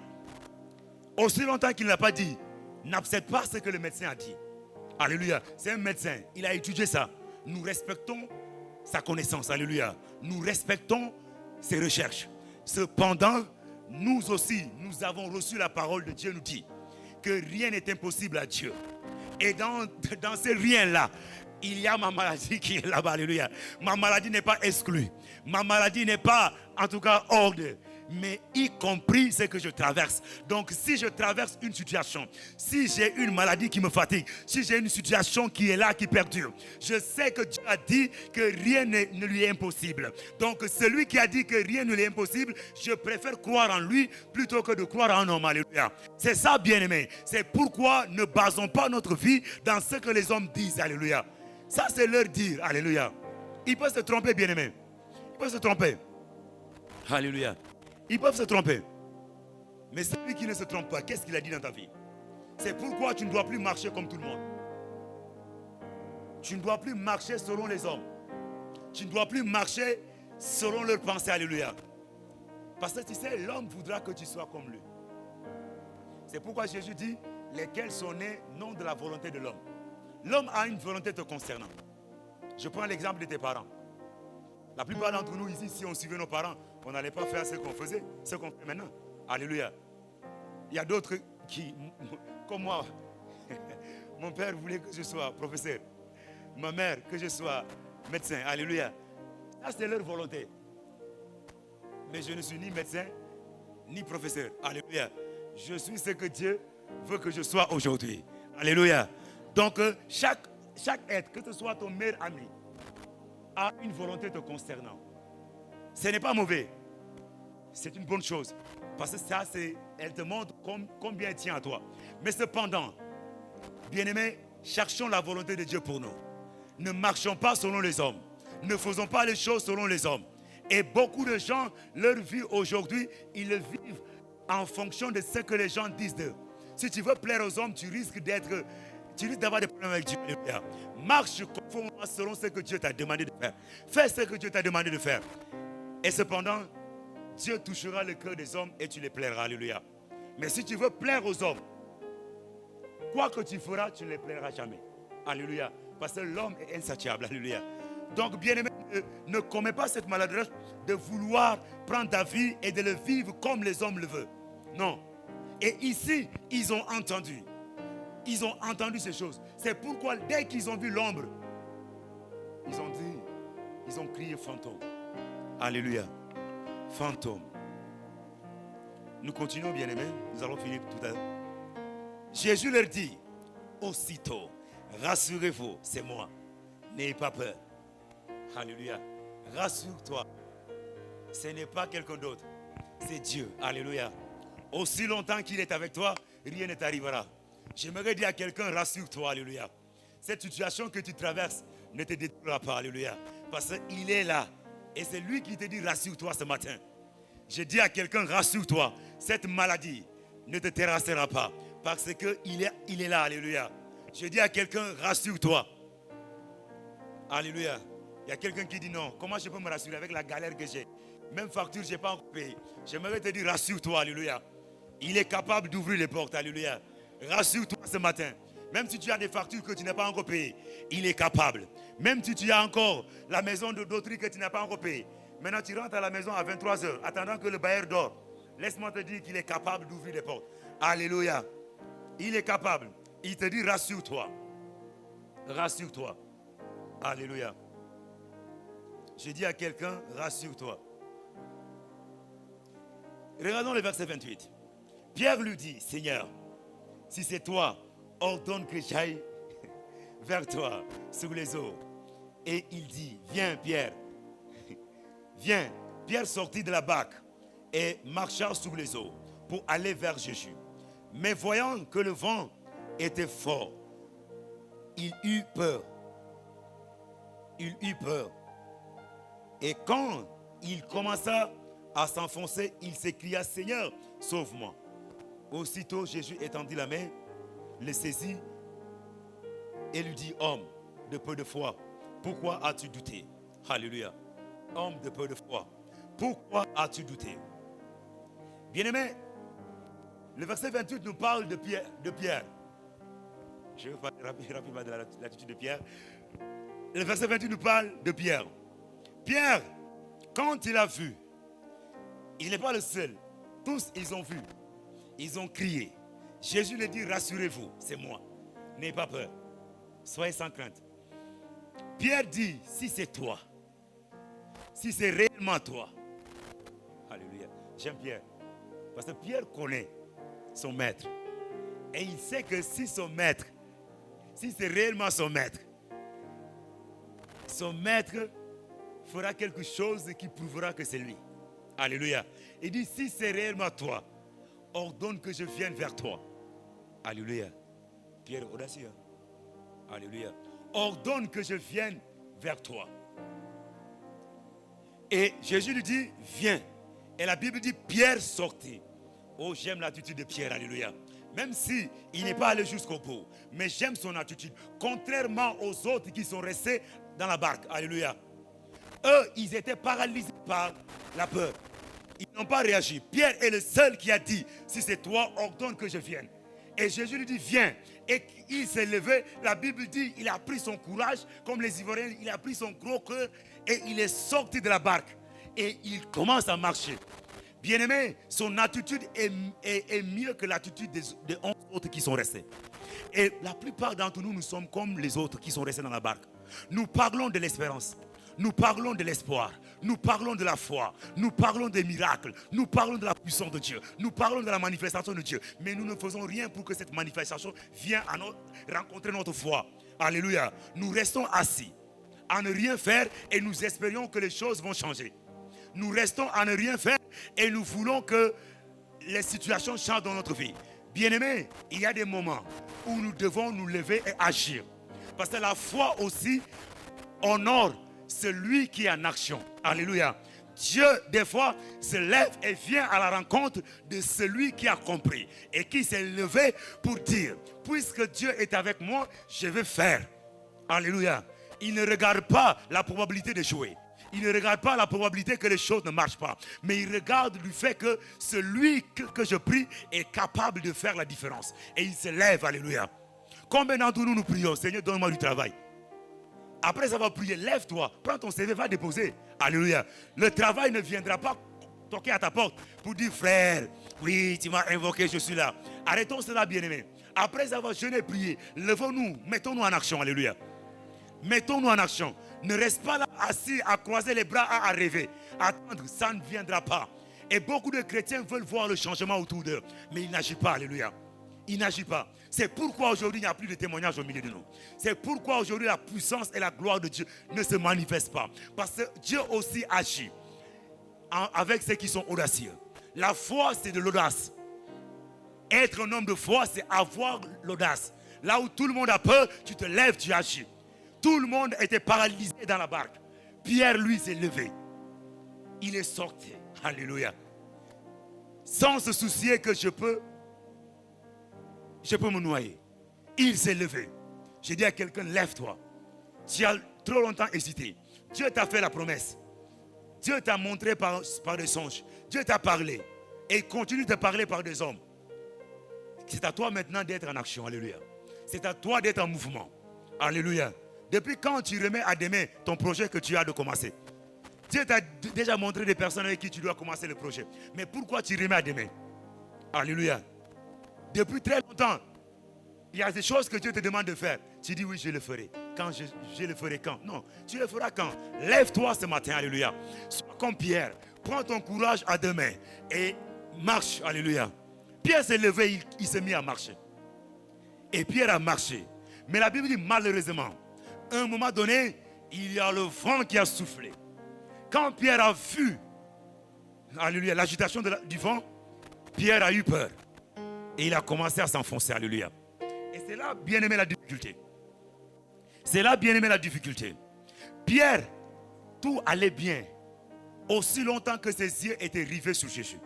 Aussi longtemps qu'il n'a pas dit, n'accepte pas ce que le médecin a dit. Alléluia. C'est un médecin. Il a étudié ça. Nous respectons sa connaissance, alléluia. Nous respectons ses recherches. Cependant, nous aussi, nous avons reçu la parole de Dieu nous dit que rien n'est impossible à Dieu. Et dans ce rien-là, il y a ma maladie qui est là-bas, alléluia. Ma maladie n'est pas exclue. Ma maladie n'est pas, en tout cas, hors de... mais y compris ce que je traverse. Donc si je traverse une situation, si j'ai une maladie qui me fatigue, si j'ai une situation qui est là, qui perdure, je sais que Dieu a dit que rien ne lui est impossible. Donc celui qui a dit que rien ne lui est impossible, je préfère croire en lui plutôt que de croire en un homme. Alléluia. C'est ça, bien-aimé. C'est pourquoi ne basons pas notre vie dans ce que les hommes disent. Alléluia. Ça, c'est leur dire. Alléluia. Ils peuvent se tromper, bien-aimé. Ils peuvent se tromper. Alléluia. Ils peuvent se tromper. Mais celui qui ne se trompe pas, qu'est-ce qu'il a dit dans ta vie? C'est pourquoi tu ne dois plus marcher comme tout le monde. Tu ne dois plus marcher selon les hommes. Tu ne dois plus marcher selon leurs pensées. Alléluia. Parce que tu sais, l'homme voudra que tu sois comme lui. C'est pourquoi Jésus dit, lesquels sont nés non de la volonté de l'homme. L'homme a une volonté te concernant. Je prends l'exemple de tes parents. La plupart d'entre nous ici, si on suivait nos parents, on n'allait pas faire ce qu'on faisait, ce qu'on fait maintenant. Alléluia. Il y a d'autres qui, comme moi, mon père voulait que je sois professeur. Ma mère, que je sois médecin. Alléluia. Ça, c'est leur volonté. Mais je ne suis ni médecin, ni professeur. Alléluia. Je suis ce que Dieu veut que je sois aujourd'hui. Alléluia. Donc, chaque être, que ce soit ton meilleur ami, a une volonté te concernant. Ce n'est pas mauvais. C'est une bonne chose. Parce que ça, elle te montre combien elle tient à toi. Mais cependant, bien-aimés, cherchons la volonté de Dieu pour nous. Ne marchons pas selon les hommes. Ne faisons pas les choses selon les hommes. Et beaucoup de gens, leur vie aujourd'hui, ils le vivent en fonction de ce que les gens disent d'eux. Si tu veux plaire aux hommes, tu risques d'avoir des problèmes avec Dieu. Marche conformément selon ce que Dieu t'a demandé de faire. Fais ce que Dieu t'a demandé de faire. Et cependant, Dieu touchera le cœur des hommes et tu les plairas. Alléluia. Mais si tu veux plaire aux hommes, quoi que tu feras, tu ne les plairas jamais. Alléluia. Parce que l'homme est insatiable. Alléluia. Donc, bien-aimé, ne commets pas cette maladresse de vouloir prendre ta vie et de le vivre comme les hommes le veulent. Non. Et ici, ils ont entendu. Ils ont entendu ces choses. C'est pourquoi, dès qu'ils ont vu l'ombre, ils ont crié fantôme. Alléluia. Fantôme. Nous continuons, bien-aimés. Nous allons finir tout à l'heure. Jésus leur dit, aussitôt, rassurez-vous, c'est moi. N'ayez pas peur. Alléluia. Rassure-toi. Ce n'est pas quelqu'un d'autre. C'est Dieu. Alléluia. Aussi longtemps qu'il est avec toi, rien ne t'arrivera. J'aimerais dire à quelqu'un, rassure-toi. Alléluia. Cette situation que tu traverses ne te détruira pas. Alléluia. Parce qu'il est là. Et c'est lui qui te dit, rassure-toi ce matin. Je dis à quelqu'un, rassure-toi. Cette maladie ne te terrassera pas. Parce qu'il est là. Alléluia. Je dis à quelqu'un, rassure-toi. Alléluia. Il y a quelqu'un qui dit non. Comment je peux me rassurer avec la galère que j'ai? Même facture, je n'ai pas encore payé. J'aimerais te dire, rassure-toi. Alléluia. Il est capable d'ouvrir les portes. Alléluia. Rassure-toi ce matin. Même si tu as des factures que tu n'as pas encore payées, il est capable. Même si tu as encore la maison d'autrui que tu n'as pas encore payée. Maintenant, tu rentres à la maison à 23h, attendant que le bailleur dort. Laisse-moi te dire qu'il est capable d'ouvrir les portes. Alléluia. Il est capable. Il te dit, rassure-toi. Rassure-toi. Alléluia. Je dis à quelqu'un, rassure-toi. Regardons le verset 28. Pierre lui dit, Seigneur, si c'est toi, ordonne que j'aille vers toi sur les eaux. Et il dit, viens Pierre, viens. Pierre sortit de la barque et marcha sur les eaux pour aller vers Jésus. Mais voyant que le vent était fort, il eut peur. Il eut peur. Et quand il commença à s'enfoncer, il s'écria, Seigneur, sauve-moi. Aussitôt, Jésus étendit la main, le saisit et lui dit, homme de peu de foi, pourquoi as-tu douté? Alléluia. Homme de peu de foi, pourquoi as-tu douté? Bien-aimé, le verset 28 nous parle de Pierre. Je vais parler rapidement de l'attitude de Pierre. Le verset 28 nous parle de Pierre. Pierre, quand il a vu, il n'est pas le seul. Tous, ils ont vu. Ils ont crié. Jésus lui dit, rassurez-vous, c'est moi. N'ayez pas peur. Soyez sans crainte. Pierre dit, si c'est toi, si c'est réellement toi. Alléluia. J'aime Pierre. Parce que Pierre connaît son maître. Et il sait que si son maître, si c'est réellement son maître fera quelque chose qui prouvera que c'est lui. Alléluia. Il dit, si c'est réellement toi, ordonne que je vienne vers toi. Alléluia. Pierre audacieux. Alléluia. Ordonne que je vienne vers toi. Et Jésus lui dit, viens. Et la Bible dit, Pierre sortit. Oh, j'aime l'attitude de Pierre. Alléluia. Même si il n'est pas allé jusqu'au bout. Mais j'aime son attitude. Contrairement aux autres qui sont restés dans la barque. Alléluia. Eux, ils étaient paralysés par la peur. Ils n'ont pas réagi. Pierre est le seul qui a dit, si c'est toi, ordonne que je vienne. Et Jésus lui dit, viens. Et il s'est levé. La Bible dit, il a pris son courage, comme les Ivoiriens, il a pris son gros cœur et il est sorti de la barque. Et il commence à marcher. Bien-aimé, son attitude est mieux que l'attitude des 11 autres qui sont restés. Et la plupart d'entre nous, nous sommes comme les autres qui sont restés dans la barque. Nous parlons de l'espérance. Nous parlons de l'espoir.
Nous parlons de la foi, nous parlons des miracles, nous parlons de la puissance de Dieu, nous parlons de la manifestation de Dieu. Mais nous ne faisons rien pour que cette manifestation vienne rencontrer notre foi. Alléluia. Nous restons assis à ne rien faire et nous espérions que les choses vont changer. Nous restons à ne rien faire et nous voulons que les situations changent dans notre vie. Bien-aimés, il y a des moments où nous devons nous lever et agir. Parce que la foi aussi honore celui qui est en action. Alléluia. Dieu, des fois, se lève et vient à la rencontre de celui qui a compris et qui s'est levé pour dire, puisque Dieu est avec moi, je vais faire. Alléluia. Il ne regarde pas la probabilité d'échouer. Il ne regarde pas la probabilité que les choses ne marchent pas. Mais il regarde le fait que celui que je prie est capable de faire la différence. Et il se lève, alléluia. Combien d'entre nous prions, Seigneur, donne-moi du travail. Après avoir prié, lève-toi, prends ton CV, va déposer. Alléluia. Le travail ne viendra pas toquer à ta porte pour dire, frère, oui, tu m'as invoqué, je suis là. Arrêtons cela, bien-aimés. Après avoir jeûné et prié, levons-nous, mettons-nous en action. Alléluia. Mettons-nous en action. Ne reste pas là assis à croiser les bras, à rêver. Attendre, ça ne viendra pas. Et beaucoup de chrétiens veulent voir le changement autour d'eux. Mais il n'agit pas, alléluia. Il n'agit pas. C'est pourquoi aujourd'hui il n'y a plus de témoignages au milieu de nous. C'est pourquoi aujourd'hui la puissance et la gloire de Dieu ne se manifestent pas. Parce que Dieu aussi agit avec ceux qui sont audacieux. La foi, c'est de l'audace. Être un homme de foi, c'est avoir l'audace. Là où tout le monde a peur, tu te lèves, tu agis. Tout le monde était paralysé dans la barque. Pierre, lui, s'est levé. Il est sorti. Alléluia. Sans se soucier que je peux me noyer. Il s'est levé. J'ai dit à quelqu'un, lève-toi. Tu as trop longtemps hésité. Dieu t'a fait la promesse. Dieu t'a montré par des songes. Dieu t'a parlé. Et il continue de te parler par des hommes. C'est à toi maintenant d'être en action. Alléluia. C'est à toi d'être en mouvement. Alléluia. Depuis quand tu remets à demain ton projet que tu as de commencer? Dieu t'a déjà montré des personnes avec qui tu dois commencer le projet. Mais pourquoi tu remets à demain? Alléluia. Depuis très longtemps, il y a des choses que Dieu te demande de faire. Tu dis oui, je le ferai. Quand je le ferai quand? Non, tu le feras quand? Lève-toi ce matin, alléluia. Sois comme Pierre. Prends ton courage à deux mains et marche, alléluia. Pierre s'est levé, il s'est mis à marcher. Et Pierre a marché. Mais la Bible dit malheureusement, à un moment donné, il y a le vent qui a soufflé. Quand Pierre a vu, alléluia, l'agitation du vent, Pierre a eu peur. Et il a commencé à s'enfoncer, alléluia. Et c'est là, bien aimé, la difficulté. C'est là, bien aimé, la difficulté. Pierre, tout allait bien. Aussi longtemps que ses yeux étaient rivés sur Jésus.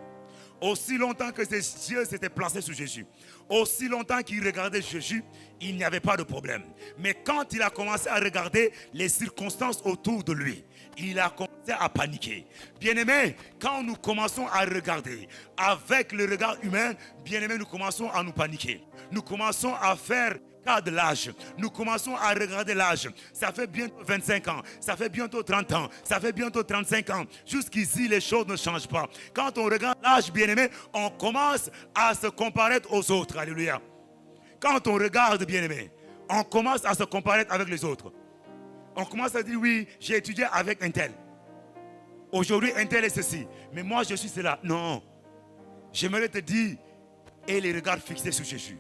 Aussi longtemps que ses yeux s'étaient placés sur Jésus. Aussi longtemps qu'il regardait Jésus, il n'y avait pas de problème. Mais quand il a commencé à regarder les circonstances autour de lui, il a commencé à paniquer. Bien-aimés, quand nous commençons à regarder avec le regard humain, bien-aimés, nous commençons à nous paniquer. Nous commençons à faire cas de l'âge. Nous commençons à regarder l'âge. Ça fait bientôt 25 ans, ça fait bientôt 30 ans, ça fait bientôt 35 ans. Jusqu'ici, les choses ne changent pas. Quand on regarde l'âge, bien-aimé, on commence à se comparer aux autres. Alléluia. Quand on regarde, bien-aimé, on commence à se comparer avec les autres. On commence à dire, oui, j'ai étudié avec un tel. Aujourd'hui, un tel est ceci. Mais moi, je suis cela. Non. J'aimerais te dire, et les regards fixés sur Jésus.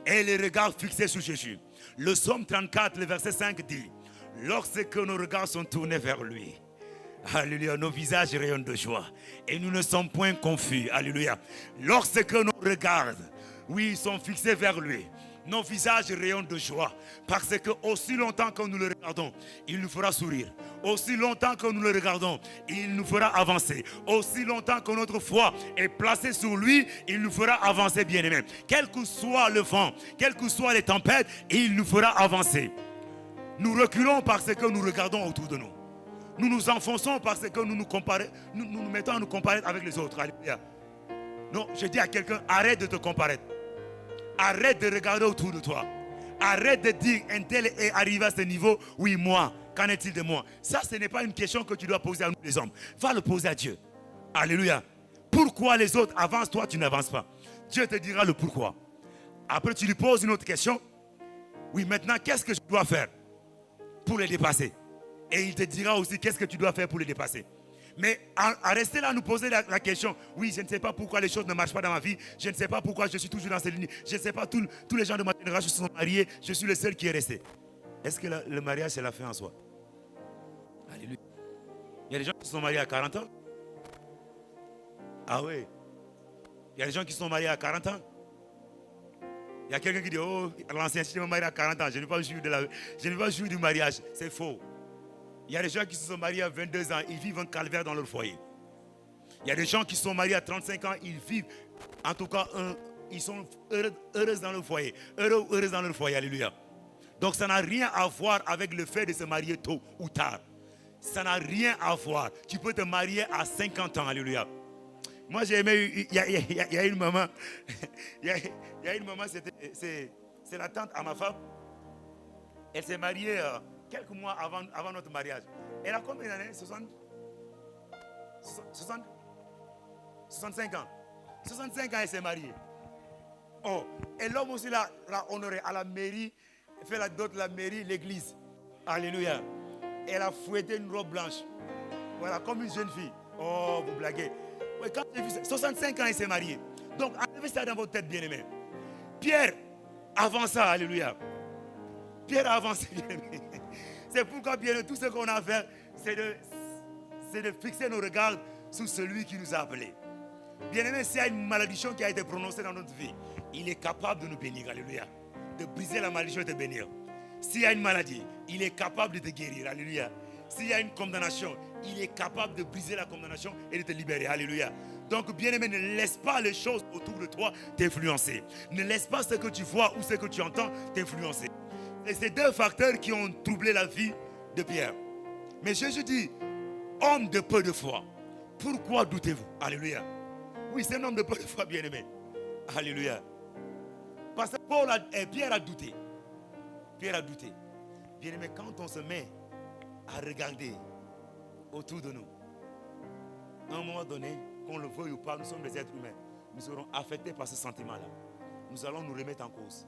Et les regards fixés sur Jésus. Le psaume 34, le verset 5 dit, lorsque nos regards sont tournés vers lui, alléluia, nos visages rayonnent de joie. Et nous ne sommes point confus. Alléluia. Lorsque nos regards, oui, sont fixés vers lui, nos visages rayonnent de joie. Parce que aussi longtemps que nous le regardons, il nous fera sourire. Aussi longtemps que nous le regardons, il nous fera avancer. Aussi longtemps que notre foi est placée sur lui, il nous fera avancer, bien-aimés. Quel que soit le vent, quelles que soient les tempêtes, il nous fera avancer. Nous reculons parce que nous regardons autour de nous. Nous nous enfonçons parce que nous nous mettons à nous comparer avec les autres. Alléluia. Non, je dis à quelqu'un, arrête de te comparer. Arrête de regarder autour de toi. Arrête de dire, un tel est arrivé à ce niveau. Oui, moi, qu'en est-il de moi? Ça, ce n'est pas une question que tu dois poser à nous les hommes. Va le poser à Dieu. Alléluia. Pourquoi les autres avancent, toi tu n'avances pas? Dieu te dira le pourquoi. Après tu lui poses une autre question. Oui, maintenant, qu'est-ce que je dois faire pour les dépasser? Et il te dira aussi qu'est-ce que tu dois faire pour le dépasser. Mais à rester là, nous poser la question, oui, je ne sais pas pourquoi les choses ne marchent pas dans ma vie, je ne sais pas pourquoi je suis toujours dans cette ligne, je ne sais pas, tous les gens de ma génération se sont mariés, je suis le seul qui est resté. Est-ce que le mariage, c'est la fin en soi? Alléluia. Il y a des gens qui se sont mariés à 40 ans. Ah oui. Il y a des gens qui se sont mariés à 40 ans. Il y a quelqu'un qui dit, oh, l'ancien, si je me marie à 40 ans, je ne vais pas jouir du mariage. C'est faux. Il y a des gens qui se sont mariés à 22 ans, ils vivent un calvaire dans leur foyer. Il y a des gens qui se sont mariés à 35 ans, ils vivent, en tout cas, ils sont heureux dans leur foyer. Heureux dans leur foyer, alléluia. Donc ça n'a rien à voir avec le fait de se marier tôt ou tard. Ça n'a rien à voir. Tu peux te marier à 50 ans, alléluia. Moi j'ai aimé, il y a une maman, il y a une maman, c'est la tante à ma femme. Elle s'est mariée quelques mois avant notre mariage. Elle a combien d'années? 65 ans. 65 ans, elle s'est mariée. Oh, et l'homme aussi l'a honoré à la mairie, fait la dot de la mairie, l'église. Alléluia. Elle a fouetté une robe blanche. Voilà, comme une jeune fille. Oh, vous blaguez. Ouais, quand j'ai vu ça, 65 ans, elle s'est mariée. Donc, enlevez ça dans votre tête, bien-aimé. Pierre, avant ça, alléluia. Pierre a avancé, bien-aimé. C'est pourquoi, bien, tout ce qu'on a à faire, c'est de fixer nos regards sur celui qui nous a appelés. Bien-aimé, s'il y a une malédiction qui a été prononcée dans notre vie, il est capable de nous bénir, alléluia. De briser la malédiction et de te bénir. S'il y a une maladie, il est capable de te guérir, alléluia. S'il y a une condamnation, il est capable de briser la condamnation et de te libérer, alléluia. Donc, bien-aimé, ne laisse pas les choses autour de toi t'influencer. Ne laisse pas ce que tu vois ou ce que tu entends t'influencer. Et c'est deux facteurs qui ont troublé la vie de Pierre. Mais Jésus dit, homme de peu de foi, pourquoi doutez-vous? Alléluia. Oui, c'est un homme de peu de foi, bien-aimé. Alléluia. Parce que Pierre a douté. Pierre a douté. Bien-aimé, quand on se met à regarder autour de nous, à un moment donné, qu'on le veuille ou pas, nous sommes des êtres humains. Nous serons affectés par ce sentiment-là. Nous allons nous remettre en cause.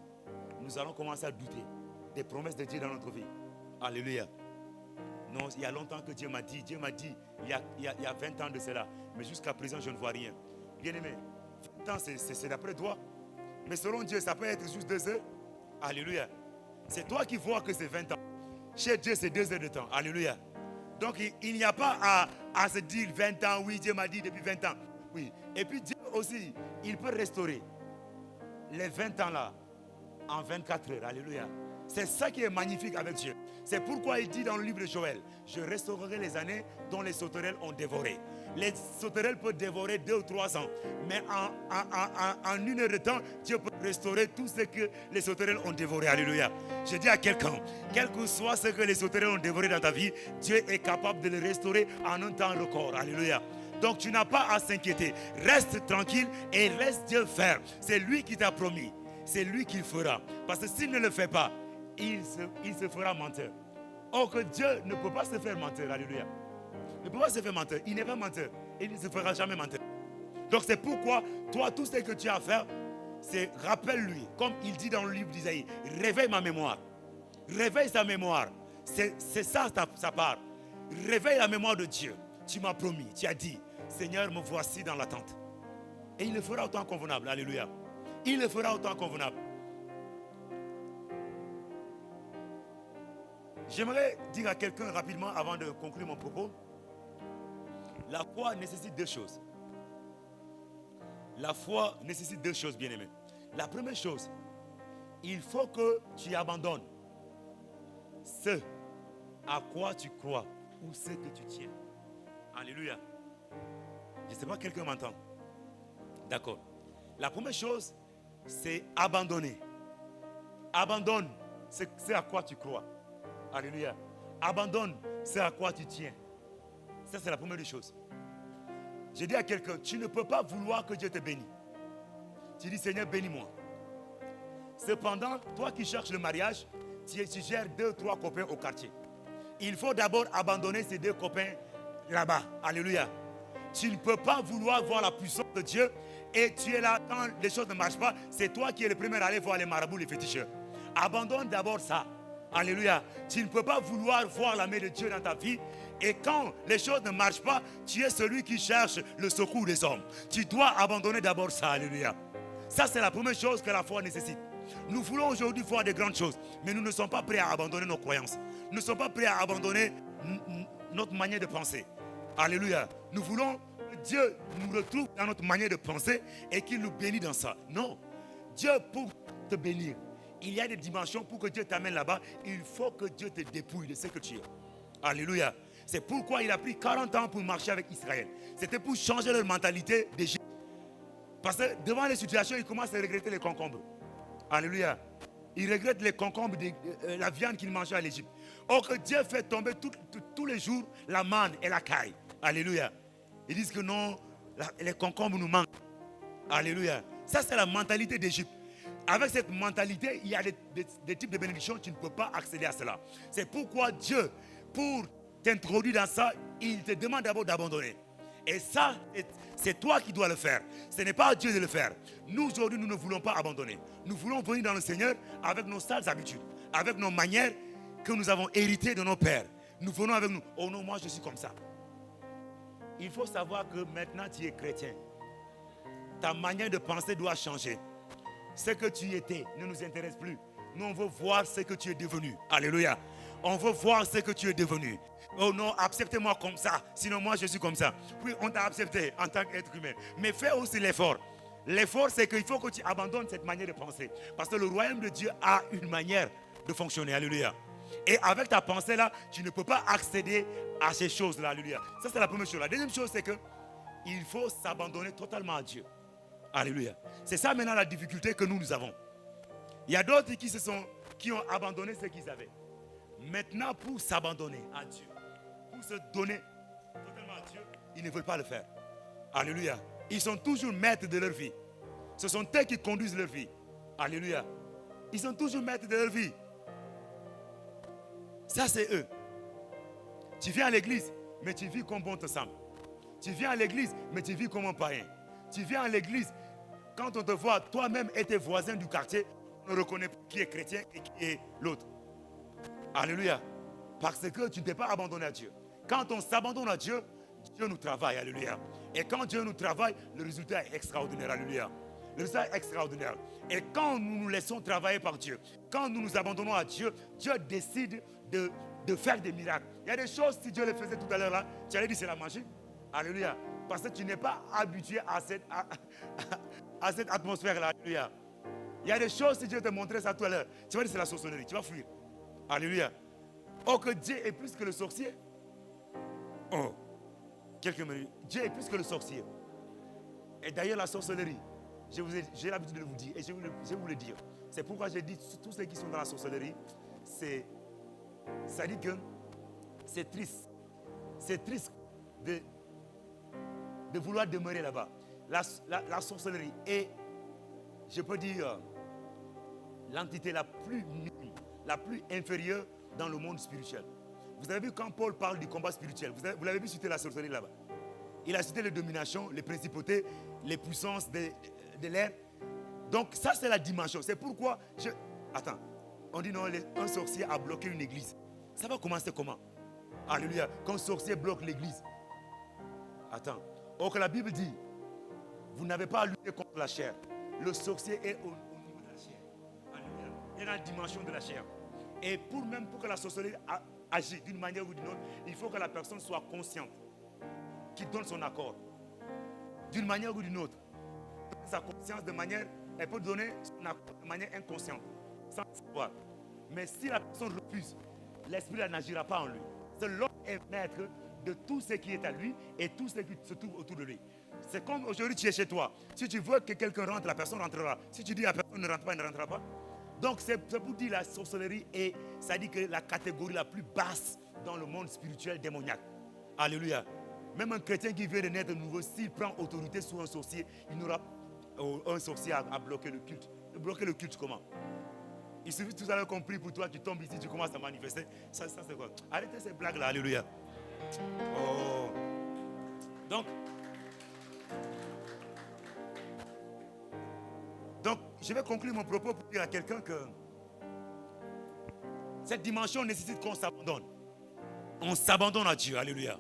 Nous allons commencer à douter des promesses de Dieu dans notre vie. Alléluia. Non, il y a longtemps que Dieu m'a dit, il y a 20 ans de cela, mais jusqu'à présent, je ne vois rien. Bien-aimé, 20 ans, c'est d'après toi. Mais selon Dieu, ça peut être juste 2 heures. Alléluia. C'est toi qui vois que c'est 20 ans. Chez Dieu, c'est 2 heures de temps. Alléluia. Donc, il n'y a pas à se dire 20 ans, oui, Dieu m'a dit depuis 20 ans. Oui. Et puis, Dieu aussi, il peut restaurer les 20 ans là en 24 heures. Alléluia. C'est ça qui est magnifique avec Dieu. C'est pourquoi il dit dans le livre de Joël, je restaurerai les années dont les sauterelles ont dévoré. Les sauterelles peuvent dévorer 2 ou 3 ans. Mais en 1 heure de temps, Dieu peut restaurer tout ce que les sauterelles ont dévoré. Alléluia. Je dis à quelqu'un, quel que soit ce que les sauterelles ont dévoré dans ta vie, Dieu est capable de le restaurer en un temps record. Alléluia. Donc tu n'as pas à s'inquiéter. Reste tranquille et laisse Dieu faire. C'est lui qui t'a promis. C'est lui qui le fera. Parce que s'il ne le fait pas, il se fera menteur. Or que Dieu ne peut pas se faire menteur. Alléluia. Il ne peut pas se faire menteur. Il n'est pas menteur. Et il ne se fera jamais menteur. Donc c'est pourquoi, toi, tout ce que tu as à faire, c'est rappelle-lui. Comme il dit dans le livre d'Isaïe, réveille ma mémoire. Réveille sa mémoire. C'est ça sa part. Réveille la mémoire de Dieu. Tu m'as promis, tu as dit, Seigneur, me voici dans l'attente. Et il le fera autant convenable. Alléluia. Il le fera autant convenable. J'aimerais dire à quelqu'un rapidement avant de conclure mon propos. La foi nécessite 2 choses. La foi nécessite 2 choses, bien-aimés. La première chose, il faut que tu abandonnes ce à quoi tu crois ou ce que tu tiens. Alléluia. Je ne sais pas, quelqu'un m'entend. D'accord. La première chose, c'est abandonner. Abandonne ce à quoi tu crois. Alléluia. Abandonne ce à quoi tu tiens. Ça, c'est la première des choses. Je dis à quelqu'un, tu ne peux pas vouloir que Dieu te bénisse. Tu dis, Seigneur, bénis-moi. Cependant, toi qui cherches le mariage, tu gères 2 ou 3 copains au quartier. Il faut d'abord abandonner ces 2 copains là-bas. Alléluia. Tu ne peux pas vouloir voir la puissance de Dieu et tu es là quand les choses ne marchent pas. C'est toi qui es le premier à aller voir les marabouts, les féticheurs. Abandonne d'abord ça. Alléluia. Tu ne peux pas vouloir voir la main de Dieu dans ta vie. Et quand les choses ne marchent pas, tu es celui qui cherche le secours des hommes. Tu dois abandonner d'abord ça. Alléluia. Ça, c'est la première chose que la foi nécessite. Nous voulons aujourd'hui voir de grandes choses, mais nous ne sommes pas prêts à abandonner nos croyances. Nous ne sommes pas prêts à abandonner notre manière de penser. Alléluia. Nous voulons que Dieu nous retrouve dans notre manière de penser et qu'il nous bénisse dans ça. Non. Dieu, pour te bénir, il y a des dimensions pour que Dieu t'amène là-bas. Il faut que Dieu te dépouille de ce que tu es. Alléluia. C'est pourquoi il a pris 40 ans pour marcher avec Israël. C'était pour changer leur mentalité d'Égypte. Parce que devant les situations, ils commencent à regretter les concombres. Alléluia. Ils regrettent les concombres, la viande qu'ils mangeaient à l'Égypte. Or que Dieu fait tomber tous les jours la manne et la caille. Alléluia. Ils disent que non, les concombres nous manquent. Alléluia. Ça, c'est la mentalité d'Égypte. Avec cette mentalité, il y a des types de bénédictions, tu ne peux pas accéder à cela. C'est pourquoi Dieu, pour t'introduire dans ça, il te demande d'abord d'abandonner. Et ça, c'est toi qui dois le faire. Ce n'est pas à Dieu de le faire. Nous, aujourd'hui, nous ne voulons pas abandonner. Nous voulons venir dans le Seigneur avec nos sales habitudes, avec nos manières que nous avons héritées de nos pères. Nous venons avec nous. Oh non, moi je suis comme ça. Il faut savoir que maintenant tu es chrétien. Ta manière de penser doit changer. Ce que tu étais ne nous intéresse plus. Nous, on veut voir ce que tu es devenu. Alléluia. On veut voir ce que tu es devenu. Oh non, acceptez-moi comme ça. Sinon, moi, je suis comme ça. Oui, on t'a accepté en tant qu'être humain. Mais fais aussi l'effort. L'effort, c'est qu'il faut que tu abandonnes cette manière de penser. Parce que le royaume de Dieu a une manière de fonctionner. Alléluia. Et avec ta pensée-là, tu ne peux pas accéder à ces choses-là. Alléluia. Ça, c'est la première chose. La deuxième chose, c'est que il faut s'abandonner totalement à Dieu. Alléluia. C'est ça maintenant la difficulté que nous avons. Il y a d'autres qui ont abandonné ce qu'ils avaient. Maintenant, pour s'abandonner à Dieu, pour se donner totalement à Dieu, ils ne veulent pas le faire. Alléluia. Ils sont toujours maîtres de leur vie. Ce sont eux qui conduisent leur vie. Alléluia. Ils sont toujours maîtres de leur vie. Ça, c'est eux. Tu viens à l'église, mais tu vis comme bon te semble. Tu viens à l'église, mais tu vis comme un païen. Tu viens à l'église, quand on te voit, toi-même et tes voisins du quartier, on ne reconnaît pas qui est chrétien et qui est l'autre. Alléluia. Parce que tu ne t'es pas abandonné à Dieu. Quand on s'abandonne à Dieu, Dieu nous travaille. Alléluia. Et quand Dieu nous travaille, le résultat est extraordinaire. Alléluia. Le résultat est extraordinaire. Et quand nous nous laissons travailler par Dieu, quand nous nous abandonnons à Dieu, Dieu décide de faire des miracles. Il y a des choses, si Dieu les faisait tout à l'heure là, tu allais dire c'est la magie. Alléluia. Parce que tu n'es pas habitué à cette atmosphère-là. Alléluia. Il y a des choses, si Dieu te montrait ça tout à l'heure, tu vas dire c'est la sorcellerie, tu vas fuir. Alléluia. Oh, que Dieu est plus que le sorcier. Oh, quelqu'un me dit, Dieu est plus que le sorcier. Et d'ailleurs, la sorcellerie, j'ai l'habitude de vous dire, et je vais vous le dire. C'est pourquoi j'ai dit, tous ceux qui sont dans la sorcellerie, ça dit que c'est triste. C'est triste de vouloir demeurer là-bas. La sorcellerie est, je peux dire, l'entité la plus nulle, la plus inférieure dans le monde spirituel. Vous avez vu quand Paul parle du combat spirituel, vous l'avez vu citer la sorcellerie là-bas. Il a cité les dominations, les principautés, les puissances de l'air. Donc ça c'est la dimension. C'est pourquoi Attends, on dit non, un sorcier a bloqué une église. Ça va commencer comment? Alléluia. Quand un sorcier bloque l'église. Attends. Or que la Bible dit, vous n'avez pas à lutter contre la chair. Le sorcier est au niveau de la chair. Alléluia. Il est dans la dimension de la chair. Et pour que la sorcellerie agisse d'une manière ou d'une autre, il faut que la personne soit consciente, qu'il donne son accord. D'une manière ou d'une autre. Sa conscience de manière, elle peut donner son accord de manière inconsciente, sans savoir. Mais si la personne refuse, l'esprit n'agira pas en lui. C'est l'homme est maître de tout ce qui est à lui et tout ce qui se trouve autour de lui. C'est comme aujourd'hui tu es chez toi. Si tu veux que quelqu'un rentre, la personne rentrera. Si tu dis à la personne ne rentre pas, elle ne rentrera pas. Donc c'est pour dire la sorcellerie et ça dit que la catégorie la plus basse dans le monde spirituel démoniaque. Alléluia. Même un chrétien qui vient de naître de nouveau, s'il prend autorité sur un sorcier, il n'aura un sorcier à bloquer le culte. Bloquer le culte comment? Il suffit tout à l'heure qu'on prie pour toi, tu tombes ici, tu commences à manifester. Ça c'est quoi? Arrêtez ces blagues là, alléluia. Oh. Donc, je vais conclure mon propos pour dire à quelqu'un que Cette dimension nécessite qu'on s'abandonne. On s'abandonne à Dieu. Alléluia.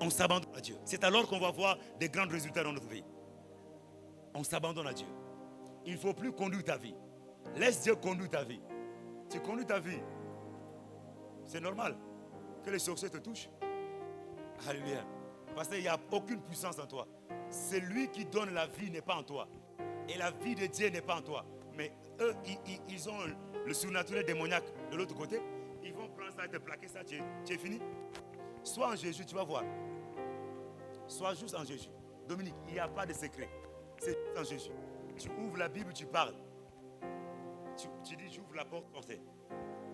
On s'abandonne à Dieu. C'est alors qu'on va voir des grands résultats dans notre vie. On s'abandonne à Dieu. Il ne faut plus conduire ta vie. Laisse Dieu conduire ta vie. Tu conduis ta vie. C'est normal que les sorciers te touchent. Alléluia. Parce qu'il n'y a aucune puissance en toi. C'est lui qui donne la vie n'est pas en toi. Et la vie de Dieu n'est pas en toi. Mais eux, ils ont le surnaturel démoniaque de l'autre côté. Ils vont prendre ça et te plaquer ça. Tu es fini. Sois en Jésus, tu vas voir. Sois juste en Jésus. Dominique, il n'y a pas de secret. C'est en Jésus. Tu ouvres la Bible, tu parles. Tu dis, j'ouvre la porte, sortez.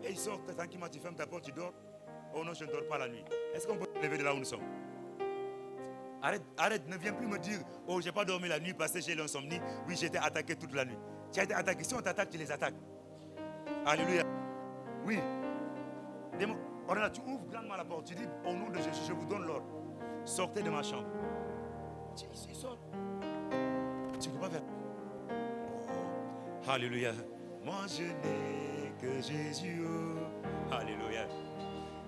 Et ils sortent tranquillement, tu fermes ta porte, tu dors. Oh non, je ne dors pas la nuit. Est-ce qu'on peut se lever de là où nous sommes? Arrête, ne viens plus me dire, oh, j'ai pas dormi la nuit parce que j'ai l'insomnie. Oui, j'ai été attaqué toute la nuit. Tu as été attaqué. Si on t'attaque, tu les attaques. Alléluia. Oui. Tu ouvres grandement la porte. Tu dis, au nom de Jésus, je vous donne l'ordre. Sortez de ma chambre. Il sort. Tu ne peux pas faire. Oh. Alléluia. Moi, je n'ai que Jésus. Oh. Alléluia.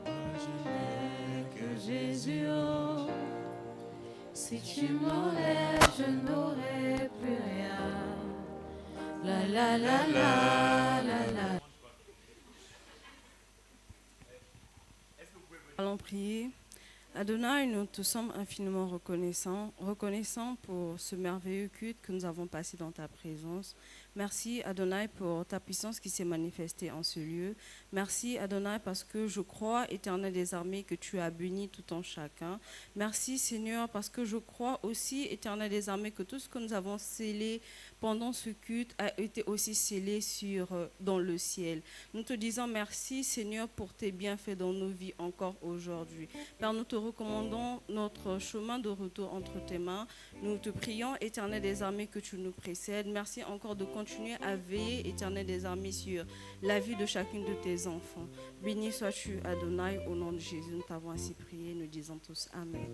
Moi, je n'ai que Jésus. Oh.
Si tu m'enlèves, je n'aurai plus rien. La la la la la la.
Allons prier. Adonai, nous te sommes infiniment reconnaissants pour ce merveilleux culte que nous avons passé dans ta présence. Merci Adonai pour ta puissance qui s'est manifestée en ce lieu. Merci Adonai parce que je crois, Éternel des armées, que tu as béni tout en chacun. Merci Seigneur parce que je crois aussi, Éternel des armées, que tout ce que nous avons scellé pendant ce culte a été aussi scellé dans le ciel. Nous te disons merci Seigneur pour tes bienfaits dans nos vies encore aujourd'hui. Père, nous te recommandons notre chemin de retour entre tes mains. Nous te prions, Éternel des armées, que tu nous précèdes. Merci encore de continuer à veiller, Éternel des armées, sur la vie de chacune de tes enfants. Béni sois-tu, Adonai, au nom de Jésus. Nous t'avons ainsi prié, nous disons tous Amen.